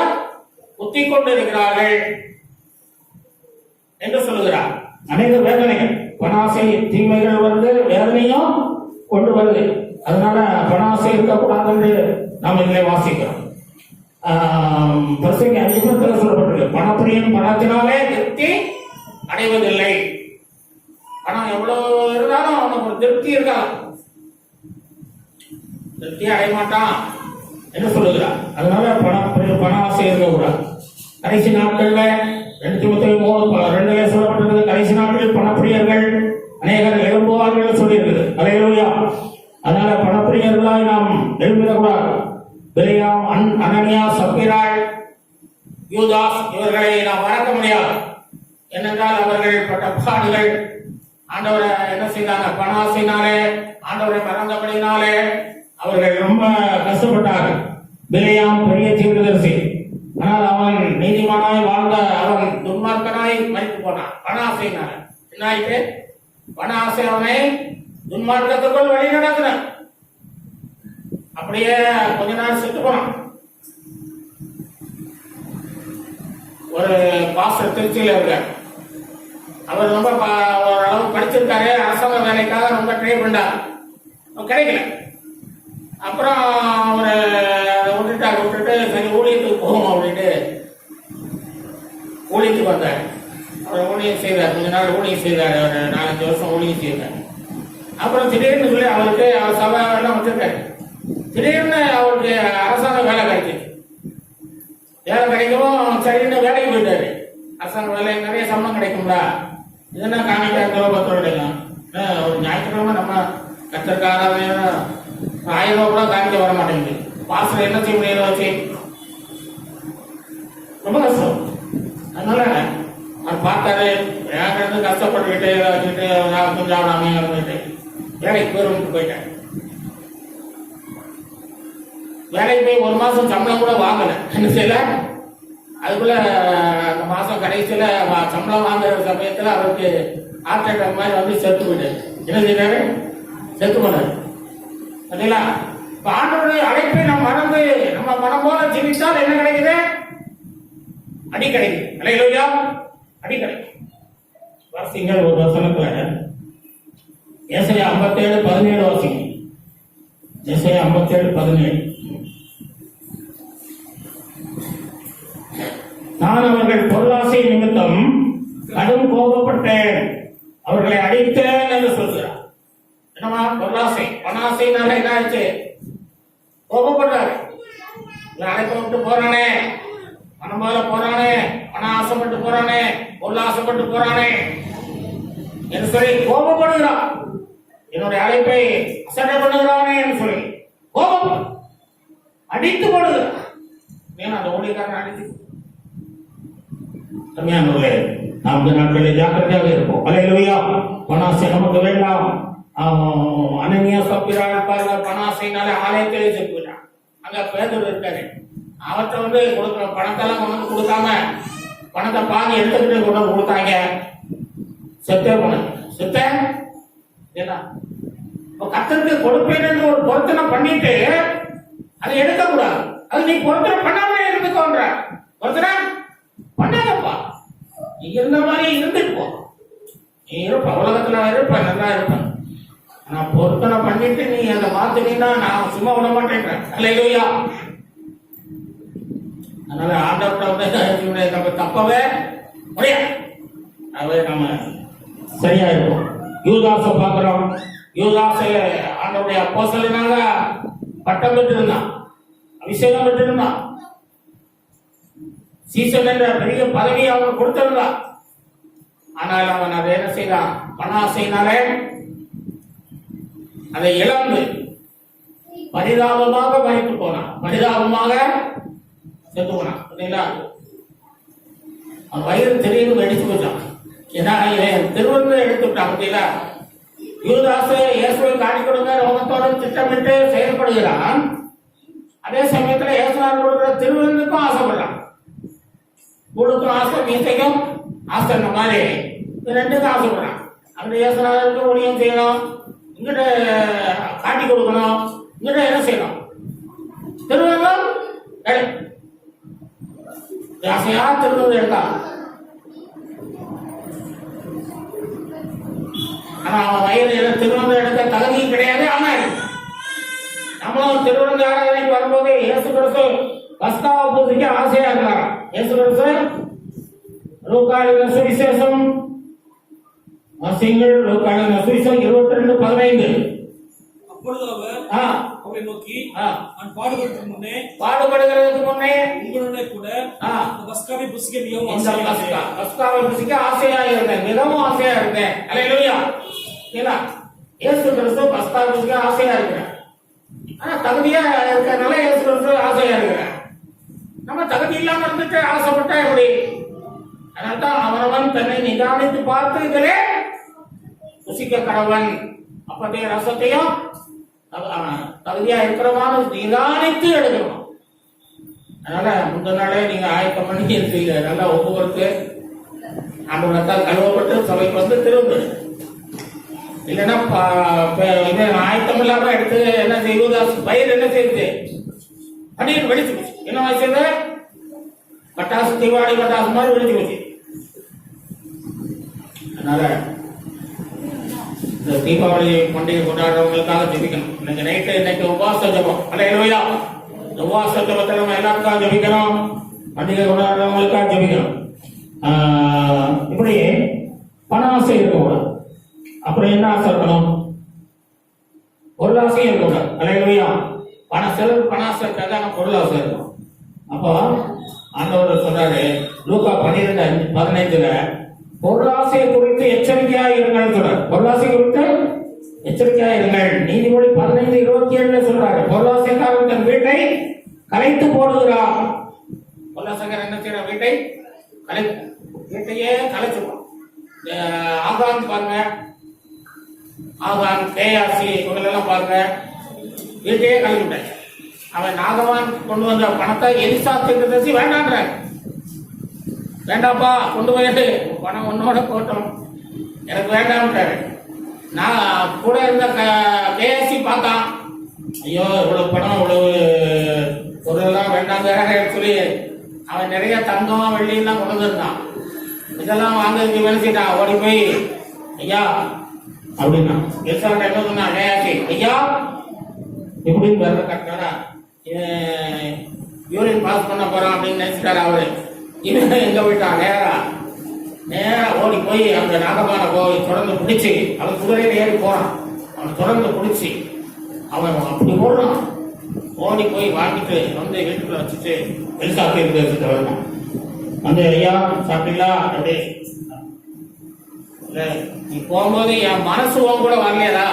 குத்தி கொண்டு இருக்கிறார்கள் என்று சொல்லுகிறார். அநேக வேதனைகள், பணாசை தீமைகள் வந்து வேதனையும் கொண்டு வருது. அதனால பணாசை இருக்கக்கூடாது என்று நாம் இதிலே வாசிக்கிறோம். பிரசங்கி 5:10 சொல்லப்பட்டிருக்கு, பணப்பிரியம் பணத்தினாலே திருப்தி அடைவதில்லை. பணம் எவ்வளவு இருந்தாலும் அவனுக்கு ஒரு திருப்தி இருக்காது, திருப்தி அடைய மாட்டான் என்று சொல்லுகிறார். அதனால பண ஆசை இருக்கக்கூடாது. கடைசி நாட்கள்ல 2 தீமோத்தேயு 3:2 சொல்லப்பட்டிருக்கிறது, கடைசி நாட்களில் பணப்பிரியர்கள் அநேகர் எழும்புவார்கள் சொல்லியிருக்குது. அல்லேலூயா. அதனால பணப்பிரியர்களாய் நாம் எழும்பிடக்கூடாது. பிலேயாம், அனனியா, சப்பீராள், யூதாஸ் இவர்களை நாம் மறக்க முடியாது. ஏனென்றால் அவர்கள் பட்ட பாடுகள், ஆண்டவரை என்ன செய்தாங்க, பண ஆசையினாலே, ஆண்டவரை மறந்தபடினாலே அவர்கள் ரொம்ப கஷ்டப்பட்டார்கள். பிலேயாம் பெரிய தீர்க்கதரிசி, ஆனால் அவன் நீதிமானாய் வாழ்ந்த அவன் துன்மார்க்கனாய் மறித்து போனான் பண ஆசையினால. என்ன ஆயிட்டு? பண ஆசை அவனை துன்மார்க்கத்துக்குள் வழி நடத்தினான். அப்படியே கொஞ்ச நாள் செத்து போனான். ஒரு பாஸ்டர் திருச்சியில் இருக்கார். அவர் ரொம்ப ஓரளவு படிச்சிருக்காரு, அரசாங்க வேலைக்காக ரொம்ப ட்ரை பண்ணார், கிடைக்கல. அப்புறம் அவர் விட்டுட்டு சரி ஊழியத்துக்கு போவோம் அப்படின்ட்டு ஊழியத்துக்கு வந்தார். அவர் ஊழியம் செய்தார், கொஞ்ச நாள் ஊழியம் செய்தார், ஒரு 4-5 வருஷம் ஊழியம் செய்தார். அப்புறம் திடீர்னு சொல்லி அவருக்கு அவர் சபை எல்லாம் வச்சிருக்காரு. திடீர்னு அவருக்கு அரசாங்க வேலை கிடைச்சிச்சு. வேலை கிடைக்கவும் சரின்னு வேலைக்கு போயிட்டாரு. அரசாங்க வேலை நிறைய சம்பளம் கிடைக்கும்ல, இதுன்னா காணிக்காரங்களோ 10 ரூபா கிடைக்கும். ஒரு ஞாயிற்றுக்கிழமை நம்ம கத்திரிக்காய் ஆராதனை 1000 ரூபா கூட காணிக்க வர மாட்டேங்குது. பாஸ்டர் என்ன செய்ய முடியாது வச்சு, ரொம்ப கஷ்டம். அதனால அவர் பார்த்தாரு, ஏன் கஷ்டப்பட்டுக்கிட்டு வச்சுட்டு கொஞ்சம் ஆடாமையா போயிட்டு வேலைக்கு போயிட்டேன். வேலைக்கு போய் 1 மாசம் சம்பளம் கூட வாங்கல. என்ன செய்யல, அதுக்குள்ள அந்த மாசம் கடைசியில சம்பளம் வாங்குற சமயத்துல அவருக்கு ஹார்ட் அட்டாக் மாதிரி வந்து செத்து போயிட்டாரு. என்ன செய்யறாரு? செத்து போனாரு. சரிங்களா? இப்ப ஆண்டவருடைய அழைப்பை நம்ம மறந்து நம்ம மனம் போல ஜீவித்தால் என்ன கிடைக்குது? அடி கிடைக்குது. அல்லேலூயா. அடி கிடைக்கும். வாசிங்கள் ஒரு வசனத்துல ஏசாயா 57:17 வாசிங்க. ஏசாயா 57:17. நான் அவர்கள் பொருளாசை நிமித்தம் கடும் கோபப்பட்டேன், அவர்களை அடித்தேன் என்று சொல்கிறார். என்னமா பொருளாசை, பணாசைனால என்ன ஆச்சு? கோபப்படுறாரு. அழைப்பை விட்டு போறானே, பணம் போல போறானே, பண ஆசைப்பட்டு போறானே, பொருள் ஆசைப்பட்டு போறானே என்று சொல்லி கோபப்படுகிறார். என்னுடைய அழைப்பை அசட்டை பண்ணுகிறானே என்று சொல்லி கோபம் அடித்து போடுகிறார். ஏன்னா அந்த ஊழியக்காரன் அடித்து கம்மியானவர்களே, நாம் இந்த நாட்களில் ஜாக்கிரதையாக இருப்போம். அல்லேலூயா. பணாசை நமக்கு வேண்டாம். அனனியா சப்பீராள் பாருங்க, பணாசைனால ஆலயத்திலே செத்து விட்டான். அங்க பேதர் இருக்காரு, அவற்றை வந்து கொடுக்குற பணத்தெல்லாம் கொண்டு கொடுக்காம பணத்தை பாதி எடுத்துக்கிட்டு கொண்டு கொடுத்தாங்க. செத்தே போன செத்த ஏன்னா கத்தருக்கு கொடுப்பேன்னு ஒரு பொருத்தனை பண்ணிட்டு அதை எடுக்கக்கூடாது. அது நீ பொருத்தனை பண்ணாமலே இருந்துக்கோன்ற பொருத்தனை பண்ணாதப்பா. நீ இருந்த மாதிரி இருந்துட்டு நீ இருப்ப, உலகத்துல இருப்ப, நல்லா இருப்ப. நான் பொருத்தனை பண்ணிட்டு நீ அதை மாத்தினா நான் சும்மா விட மாட்டேன். அல்லேலூயா. அதனால ஆண்டவர்கிட்ட நம்ம தப்பவே முடியாது. அவை நம்ம சரியா இருப்போம். யூதாசை பார்க்கிறோம். யூதாசை ஆண்டவருடைய அப்போஸ்தலனாக பட்டம் பெற்றிருந்தான், அபிஷேகம் பெற்றிருந்தான், சீசன் என்ற பெரிய பதவியை அவன் கொடுத்திருந்தான். ஆனால் அவன் அதை என்ன செய்தான்? பணாசையினாலே அதை இழந்து பரிதாபமாக மறித்து போனான், பரிதாபமாக செத்து போனான். அவன் வயிறு திடீர்னு எடுத்து போச்சான். ஏன்னா திருவண்ணு எடுத்து விட்டான். யூதாசு இயேசுவை காட்டி கொடுங்க ரோகத்தோடு திட்டமிட்டு செயல்படுகிறான். அதே சமயத்துல இயேசுநாதர் கொடுக்குற திருவிருந்துக்கும் ஆசைப்படுறான். கொடுக்கும் ஆசை, மீசைக்கும் ஆசை, இந்த மாதிரி இது ரெண்டுக்கும் ஆசைப்படுறான். அந்த இயேசுநாதருக்கு ஊழியம் செய்யணும், இங்கிட்ட காட்டி கொடுக்கணும், இங்கிட்ட என்ன செய்யணும், திருவிருந்தம் ஆசையா திருவிருந்தம் எடுத்தா. ஆனா அவன் வயது திருவிருந்தம் எடுக்க தகுதியும் கிடையாது. ஆனா நம்மளும் திருவிருந்த ஆராதனைக்கு வரும்போது இயேசு கிறிஸ்து பஸ்காவை பூஜைக்கு ஆசையா இருக்கிறார். இயேசு கிறிஸ்து லூக்காவின் சுவிசேஷம் வாசியுங்கள். லூக்காவின் சுவிசேஷம் 22:15. அப்பொழுது அவர் அவரை நோக்கி, நான் பாடுபடுறதுக்கு முன்னே உங்களுடைய கூட பஸ்காவை புசிக்க மிகவும் பஸ்காவை புசிக்க ஆசையா இருந்தேன், மிகவும் ஆசையா இருந்தேன். அல்லேலூயா. ஏன்னா இயேசு கிறிஸ்து பஸ்காவை புசிக்க ஆசையா இருக்கிறேன். ஆனா தகுதியா இருக்கிறதுனால இயேசு கிறிஸ்து ஆசையா இருக்கிறேன். நம்ம தகுதி இல்லாம இருந்துட்டு ஆசைப்பட்டா எப்படி? அதனால்தான் அவனவன் தன்னை நிதானித்து பார்த்து இதிலே புசிக்க கடவன். அப்பதைய ரசத்தையும் தகுதியா இருக்கிறவான நிதானித்து எடுக்கணும். அதனால முந்தின நாளே நீங்க ஆயத்தம் பண்ணி இருக்கீங்க, நல்லா ஒவ்வொருக்கு ஆண்டவரத்தால் கழுவப்பட்டு சபைக்கு வந்து திரும்ப. இல்லைன்னா ஆயத்தம் இல்லாம எடுத்து என்ன செய்வது? பயிர் என்ன செய்யுது? அப்படின்னு வெடிச்சு போச்சு. என்ன செய்யுது? பட்டாசு, தீபாவளி பட்டாசு மாதிரி வெடிச்சு போச்சு. அதனால இந்த தீபாவளி பண்டிகை கொண்டாடுறவங்களுக்காக ஜெபிக்கணும். இன்னைக்கு உபவாச ஜபம். அல்லேலூயா. உபவாச ஜபத்தை நம்ம எல்லாருக்காக ஜெபிக்கணும். பண்டிகை கொண்டாடுறவங்களுக்காக ஜெபிக்கணும். இப்படி பண ஆசை இருக்கக்கூடாது. அப்புறம் என்ன ஆசை இருக்கணும்? பொருளாசையும் இருக்கக்கூடாது. அல்லேலூயா. சிலருக்கு பண ஆசை இருக்காது, பொருள் ஆசை இருக்கும். அப்போ ஆண்டவர் சொல்றாரு லூக்கா 12:15 பொருளாசை குறித்து எச்சரிக்கையா இருங்கள் சொல்றாரு. பொருளாசை குறித்து எச்சரிக்கையா இருங்கள். நீதிமொழி 15:27 சொல்றாரு பொருளாசைக்காரன் தன் வீட்டை கலைத்து போடுகிறார். பொருளாசைக்காரன் என்ன செய்யற? வீட்டையே கலைச்சுப்பான். ஆகான் பாருங்க, ஆகான், கேயாசி இவங்களெல்லாம் பாருங்க, வீட்டையே கலைச்சுட்டாங்க. அவன் நாகவான் கொண்டு வந்த பணத்தை எலிசா தீர்க்கதரிசி வேண்டான்றாங்க. வேண்டாப்பா, கொண்டு போயிட்டு பணம் ஒன்னோட போட்டோம், எனக்கு வேண்டாம்ட்டாரு. நான் கூட இருந்த கேஎஸ்சி பார்த்தான், ஐயோ இவ்வளவு பணம் இவ்வளவு பொருளெல்லாம் வேண்டாங்க சொல்லி அவன் நிறைய தங்கம் வெள்ளியெல்லாம் கொண்டு வந்திருந்தான். இதெல்லாம் வாங்க வேலைச்சிட்டான். ஓடி போய் ஐயா அப்படின்னா எலிசாட்ட என்ன சொன்னா, கேஎஸ்சி ஐயா எப்படின்னு வேற கட்டாரா, யூரின் பாஸ் பண்ண போறான் அப்படின்னு நினைச்சிட்டாரு அவரு. இவன் எங்க போயிட்டான்? நேரா ஓடி போய் அந்த நாகமான போய் தொடர்ந்து பிடிச்சி, அவன் குதிரையில ஏறி போறான். அவன் தொடர்ந்து பிடிச்சி அவன் அப்படி ஓடுறான். ஓடி போய் வாங்கிட்டு வந்து வீட்டுக்குள்ள வச்சுட்டு எலிசாக்கு எடுத்து வரணும். வந்து ஐயா சாப்பிட்டீங்களா அப்படி நீ போகும்போது என் மனசு கூட வரலையா?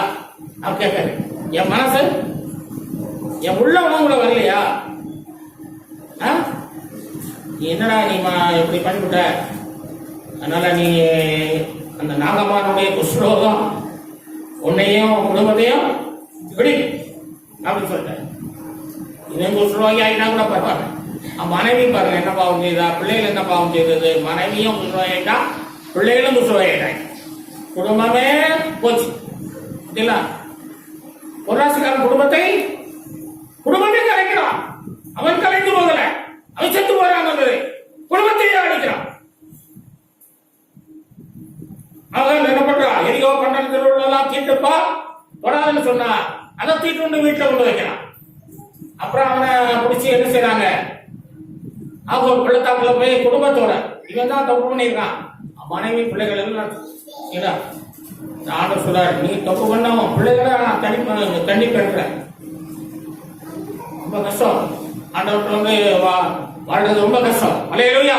அவன் கேட்காரு, என் மனசு என் உள்ளவனும் கூட வரலையா? என்னடா நீ எப்படி பண்ணிவிட்ட? அதனால நீ அந்த நாகமானுடைய குஷ்ரோகம் உன்னையும் குடும்பத்தையும் விடு அப்படின்னு சொல்லிட்டேன். இவன் குஷ்ரோகி ஆகினா கூட பரவாயில்ல. மனைவி பாருங்க என்ன பாவம் செய்தா, பிள்ளைகள் என்ன பாவம் செய்தது? மனைவியும் குஷ்ரோகி ஆயிட்டா, பிள்ளைகளும் குஷ்ரோகி ஆயிட்டாங்க, குடும்பமே போச்சு. இல்ல பொருளாசிக்காரன் குடும்பத்தை கலைக்கிறான். அவன் கலைந்து போகல, அவன் செத்து போறான், குடும்பத்தையே அடிக்கிறான். அவன் என்ன பண்றான்? எரியோ பண்டன் திருவிழெல்லாம் தீட்டுப்பா தொடாதுன்னு சொன்னா அதை தீட்டு கொண்டு வீட்டுல கொண்டு வைக்கிறான். அப்புறம் அவனை பிடிச்சி என்ன செய்யறாங்க? அவங்க ஒரு பிள்ளைத்தாக்குல போய் குடும்பத்தோட இவன் தான் தப்பு பண்ணிருக்கான், மனைவி பிள்ளைகள் எல்லாம் ஆண்டவர் சொல்றாரு, நீ தப்பு பண்ணவும் பிள்ளைகளை நான் தண்ணி பெற்ற ரொம்ப கஷ்டம். ஆண்டவர்கிட்ட வந்து வாழ்றது ரொம்ப கஷ்டம். அல்லேலூயா.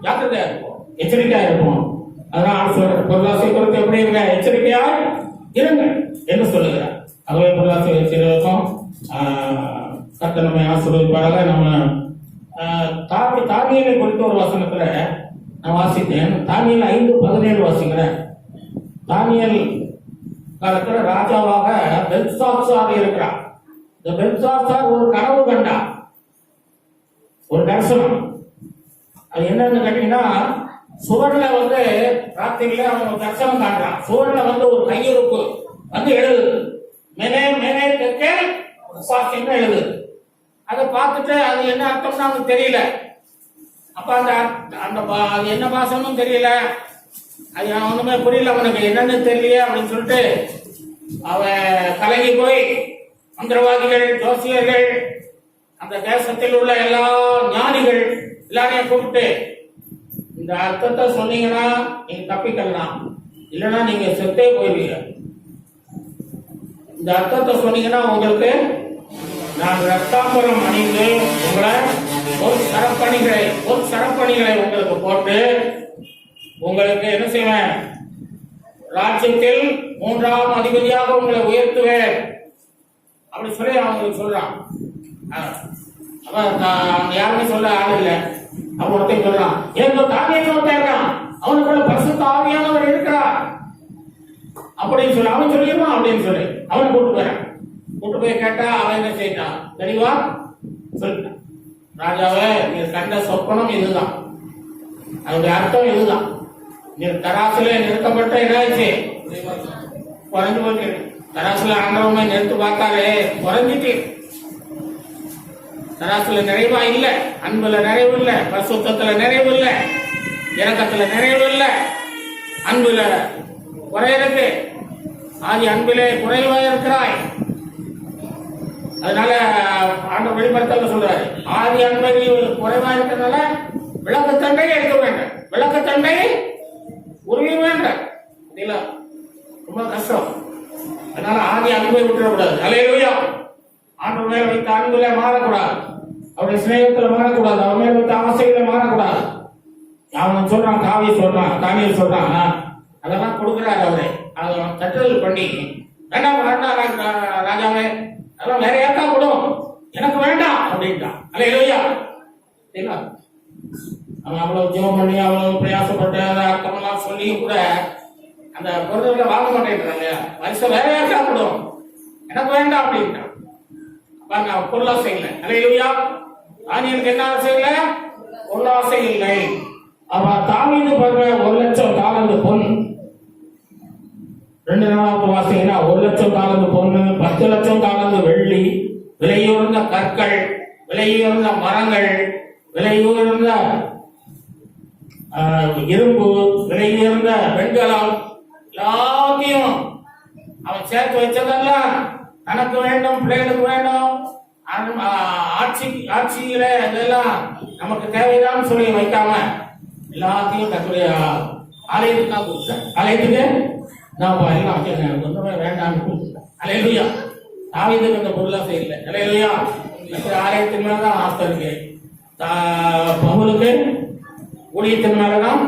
ஜாக்கிரதையா இருப்போம், எச்சரிக்கையா இருப்போம். அதனால ஆண்டவர் பொருளாசை குறித்து எப்படி இருங்க? எச்சரிக்கையா இருங்க என்று சொல்லுகிறார். ஆகவே பொருளாசை வச்சிருக்கோம். கர்த்தர் நம்மை ஆசீர்வதிப்பாராக. நம்ம தானியேலை குறித்த ஒரு வசனத்துல நான் வாசித்தேன். தானியேல் 5:17 வாசிக்கிறேன். தானியேல் காலத்துல ராஜாவாக பெல்சாத்சார் இருக்கிறார். இந்த பெல்சாத்சார் ஒரு கனவு கண்டான், ஒரு தரிசனம். அது என்னன்னு கேட்டீங்கன்னா, சுவர்ல வந்து ராத்திரியில அவன் ஒரு தரிசனம் காட்டுறான். சுவர்ல வந்து ஒரு கையிருப்பு வந்து எழுது, மேலே மேலே தெற்கே உபாசின்னு எழுது. அதை பார்த்துட்டு அது என்ன அர்த்தம்னு அவனுக்கு தெரியல. அப்ப அந்த அது என்ன பாசமும் தெரியல, அது ஒண்ணுமே புரியல, அவனுக்கு என்னன்னு தெரியல அப்படின்னு சொல்லிட்டு அவன் கலங்கி போய் மந்திரவாதிகள், ஜோசியர்கள், அந்த தேசத்தில் உள்ள எல்லா ஞானிகள் எல்லாரையும் கூப்பிட்டு, இந்த அர்த்தத்தை சொன்னீங்கன்னா நீங்க தப்பிக்கலாம், இல்லைன்னா நீங்க செத்தே போயிருவீங்க. இந்த அர்த்தத்தை சொன்னீங்கன்னா உங்களுக்கு நான் ரத்தாம்பரம் அணிந்து உங்களை ஒரு சரப்பணிகளை உங்களுக்கு போட்டு உங்களுக்கு என்ன செய்வேன், ராஜ்யத்தில் 3ஆம் அதிபதியாக உங்களை உயர்த்துவேன் அப்படி சொல்லி அவங்களுக்கு சொல்றான். அவன் யாருமே சொல்ல ஆள் இல்லை. அவன் ஒருத்தையும் சொல்றான், ஏதோ தானியல் ஒருத்தன் அவனுக்குள்ள பரிசுத்த ஆவியானவர் இருக்கிறார் அப்படின்னு சொல்லி அவன் சொல்லிடுவான் அப்படின்னு சொல்லி அவனை கூட்டு போய் கேட்டா அவன் என்ன செய்யட்டான் தெளிவா சொல்லிட்டான். ராஜாவே, நீர் கண்ட சொப்பனம் இதுதான், அதனுடைய அர்த்தம் இதுதான். நீர் தராசுல நிறுத்தப்பட்ட என்னாச்சு, குறைஞ்சு போயிட்டு. தராசுல ஆண்டவமே நிறுத்து பார்த்தாலே குறைஞ்சிட்டு. தராசுல நிறைவா இல்ல, அன்புல நிறைவு இல்ல, பரிசுத்தத்துல நிறைவு இல்ல, இரக்கத்துல நிறைவு இல்ல, அன்புல குறையிருக்கு. ஆதி அன்பிலே குறைவா இருக்கிறாய். அதனால ஆண்டவர் வெளிப்படுத்தல சொல்றாரு, ஆதி அன்பை குறைவா இருக்கிறதுனால விளக்கத்தண்டை எடுக்க வேண்டும், விளக்கத்தண்டை உருவி வேண்டும். ரொம்ப கஷ்டம். அதனால ஆதி அன்பை விட்டுறக்கூடாது. அல்லேலூயா. ஆண்டவர் மேல வைத்த அன்புல மாறக்கூடாது, அவருடைய சிநேகத்துல மாறக்கூடாது, அவர் மேல வைத்த ஆசைகளை மாறக்கூடாது. அவன் சொல்றான், தானியேல் சொல்றான், அதெல்லாம் கொடுக்கிறாரு அவரு. அதை கட்டுதல் பண்ணி வேண்டாம் ராஜாவே, அதெல்லாம் வேற யாருக்கா கொடும், எனக்கு வேண்டாம் அப்படின்ட்டான். அல்லேலூயா. அவன் அவ்வளவு ஜெபம் பண்ணி அவ்வளவு பிரயாசப்பட்டு அதை அர்த்தமெல்லாம் சொல்லியும் கூட அந்த பொருள்களை வாங்க மாட்டேன்றாங்க. வருஷம் வேற யாருக்கா கொடும், எனக்கு வேண்டாம் அப்படின்ட்டான். அப்ப பொருளாசை இல்லை. அல்லேலூயா. தானியேலுக்கு என்ன ஆசை இல்லை, பொருளாசை இல்லை. அவன் தாவீது பண்ற 1,00,000 தாலந்து பொன், 2 நாளாவது வாசிங்கன்னா 1,00,000 தாலந்து பொண்ணு, 10,00,000 தாலந்து வெள்ளி, விலையுயர்ந்த கற்கள், விலையுயர்ந்த மரங்கள், விலையுயர்ந்த இரும்பு, விலையுயர்ந்த வெண்கலம், எல்லாத்தையும் அவன் சேர்த்து வச்சதெல்லாம் தனக்கு வேண்டும், பிள்ளைகளுக்கு வேண்டும், ஆட்சியில இதெல்லாம் நமக்கு தேவைதான் சொல்லி வைக்காம எல்லாத்தையும் தன்னுடைய ஆலயத்துக்கு நான் கொடுத்தேன். ஆலயத்துக்கு நான் எல்லாம் ஒன்றுமே வேண்டாம்னு கொடுத்துட்டேன். அல்லேலூயா. தாவீதுக்கு அந்த பொருளாசை இல்லை. அல்லேலூயா. ஆலயத்தின் மேலதான் ஆசை இருக்கு. பவுலுக்கு ஊழியத்தின் மேலதான்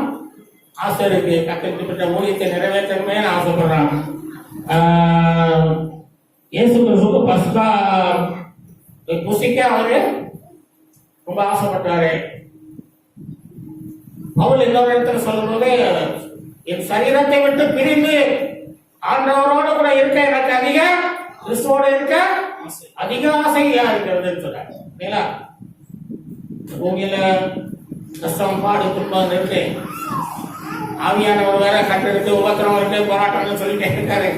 ஆசை இருக்கு. கற்பிக்கப்பட்ட ஊழியத்தை நிறைவேற்றணுமே ஆசைப்படுறான். இயேசு கிறிஸ்துவுக்கு பஸ்கா புசிக்க அவரு ரொம்ப ஆசைப்பட்டாரு. பவுல் இன்னொரு இடத்துல சொல்லும்போது, என் சரீரத்தை விட்டு பிரிந்து ஆண்டவரோடு கூட இருக்க எனக்கு அதிக, கிறிஸ்துவோட இருக்க அதிக ஆசையா இருக்கிறது சொல்ல. பூமியில கஷ்டம், பாடு, துன்பம் இருக்கு, ஆவியானவர் வேற கட்டெடுத்து உபத்திரம் இருக்கு, போராட்டம்னு சொல்லிட்டே இருக்காரு.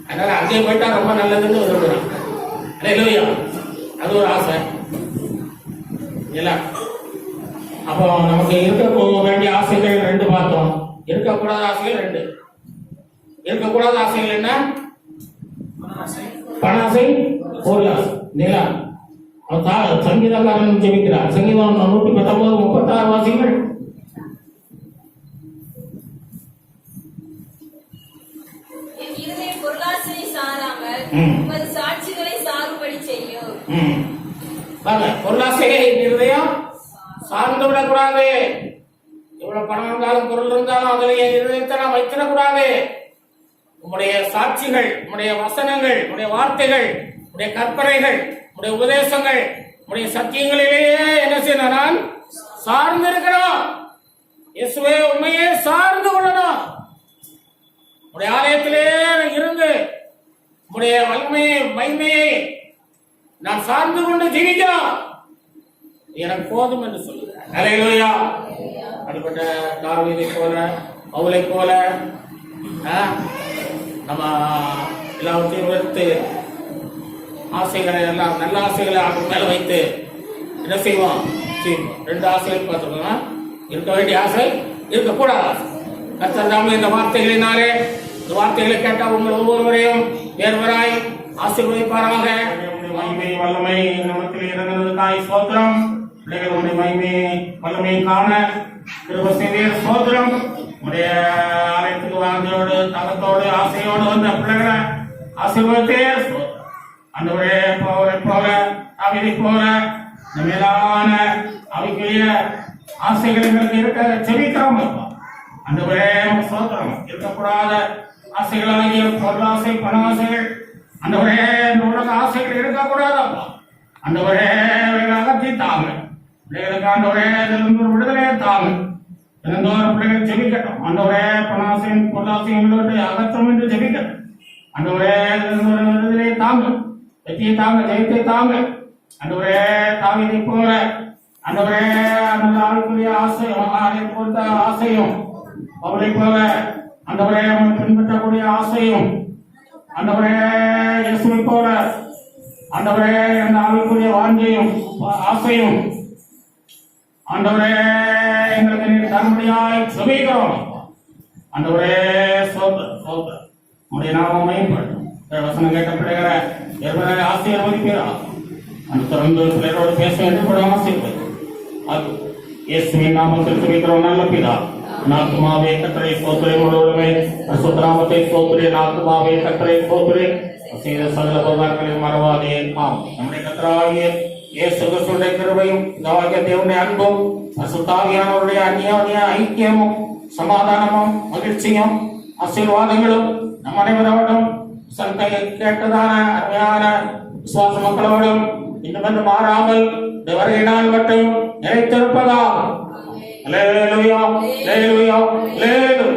அதனால அங்கே போயிட்டா ரொம்ப நல்லதுன்னு விரும்புறான். அல்லேலூயா. அது ஒரு ஆசை இல்ல. அப்போ நமக்கு இருக்க வேண்டிய ஆசைகள் 2 பார்த்தோம். இருக்கக்கூடாத ஆசைகள் 2. இருக்கக்கூடாத ஆசைகள் என்ன? பணாசை, பொருளாசை. நிலா சங்கீதக்காரன் ஜெபிக்கிறார். சங்கீதம் 119, 36 வாசிகள். பொருளாசையை இருதயம் சார்ந்து விடக்கூடாது. எவ்வளவு பணம் இருந்தாலும் பொருள் இருந்தாலும் அதில் என் இருதயத்தை நாம் வைத்திடக்கூடாது. உங்களுடைய சாட்சிகள், உங்களுடைய வசனங்கள், உங்களுடைய வார்த்தைகள், உங்களுடைய கற்பனைகள், உங்களுடைய உபதேசங்கள், உங்களுடைய சத்தியங்களிலேயே என்ன செய்யணும், நான் சார்ந்து இருக்கணும். இயேசுவே உண்மையே சார்ந்து கொள்ளணும். உங்களுடைய ஆலயத்திலே இருந்து உங்களுடைய வலிமையை, மகிமையை நான் சார்ந்து கொண்டு ஜீவிக்கிறோம் எனக்கு போதும் என்று சொல்லுகிறார். அல்லேலூயா. அப்படிப்பட்ட தாவீதை போல பவுலை போல நம்ம எல்லாவற்றையும் வெறுத்து ஆசைகளை எல்லாம் நல்ல ஆசைகளை அவன் மேல வைத்து என்ன செய்வோம்? ரெண்டு ஆசைகள் பார்த்துக்கோங்க. இருக்க வேண்டிய ஆசை, இருக்கக்கூடாத ஆசை. கர்த்தர் தாமே இந்த வார்த்தைகளினாலே, இந்த வார்த்தைகளை கேட்டால் உங்கள் ஒவ்வொருவரையும் வேறுவராய் ஆசீர்வதிப்பாராக. மகிமை வல்லமை நமக்கு இறங்குவதற்காய் ஸ்தோத்திரம். பிள்ளைகளுடைய மகிமை வல்லமையை காண கிருபை செய்தீர். ஸ்தோத்திரம். உடைய ஆலயத்துக்கு வாங்கியோடு தகத்தோடு ஆசையோடு வந்த பிள்ளைகளை ஆசீர்வதித்தே அந்தவரே போல அவிதை போல மேலான அவைக்குரிய ஆசைகள் எங்களுக்கு இருக்க செவிக்கிறோம். அந்தவரே ஸ்தோத்திரம். இருக்கக்கூடாத ஆசைகளாகிய பொருளாசை பணாசைகள் அந்தவரே இந்த உலக ஆசைகள் இருக்கக்கூடாதப்பா. அந்தவரே அகற்றி தாங்க பிள்ளைகளுக்கு. ஆண்டவரே விடுதலையை தாங்க. தினந்தோறும் பிள்ளைகள் ஜெபிக்கட்டும். ஆண்டவரே பணாசையும் பொருளாசையும் அகற்றம் என்று ஜெபிக்கட்டும். ஆண்டவரே விடுதலையை தாங்க, வெற்றியை தாங்க, ஜெயத்தை தாங்க. ஆண்டவரே தாவீதை போல ஆண்டவரே நல்ல ஆளுக்குரிய ஆசையும் கொடுத்த ஆசையும் அவளை போல ஆண்டவரே அவனை பின்பற்றக்கூடிய ஆசையும் ஆண்டவரே இயேசுவை போல ஆண்டவரே அந்த ஆளுக்குரிய வாஞ்சையும் ஆசையும் ஆண்டவரே எங்களுக்கு நீர் தரும்படியாய் செபிக்கிறோம். ஆண்டவரே சோதர் உடைய நாமம் மேம்படும். வசனம் கேட்ட பிள்ளைகளை ஏற்கனவே ஆசீர்வதிப்பீரா. அந்த தொடர்ந்து பிள்ளைகளோடு பேச வேண்டும் கூட ஆசீர்வதி. அது இயேசுவின் நாமத்தில் செபிக்கிறோம் நல்ல பிதா. நாத்துமாவே கர்த்தரை ஸ்தோத்திரே. முழுவதுமே பரிசுத்தநாமத்தை ஸ்தோத்திரே. நாத்துமாவே கர்த்தரை ஸ்தோத்திரே. செய்த சகல உபகாரங்களையும் மறவாதே. ஆம், நம்முடைய கர்த்தராகிய இயேசு கிறிஸ்துவின் கிருபையும் பிதாவாகிய தேவனுடைய அன்பும் பரிசுத்த ஆவியானவருடைய அந்யோன்ய ஐக்கியமும் சமாதானமும் மகிழ்ச்சியும் ஆசீர்வாதங்களும் நம் அனைவரோடும் கேட்டதான அருமையான விசுவாச மக்களோடும் இன்னும் மாறாமல் வருகையினால் மட்டும் நிலைத்திருப்பதா. அல்லேலூயா, அல்லேலூயா, அல்லேலூயா.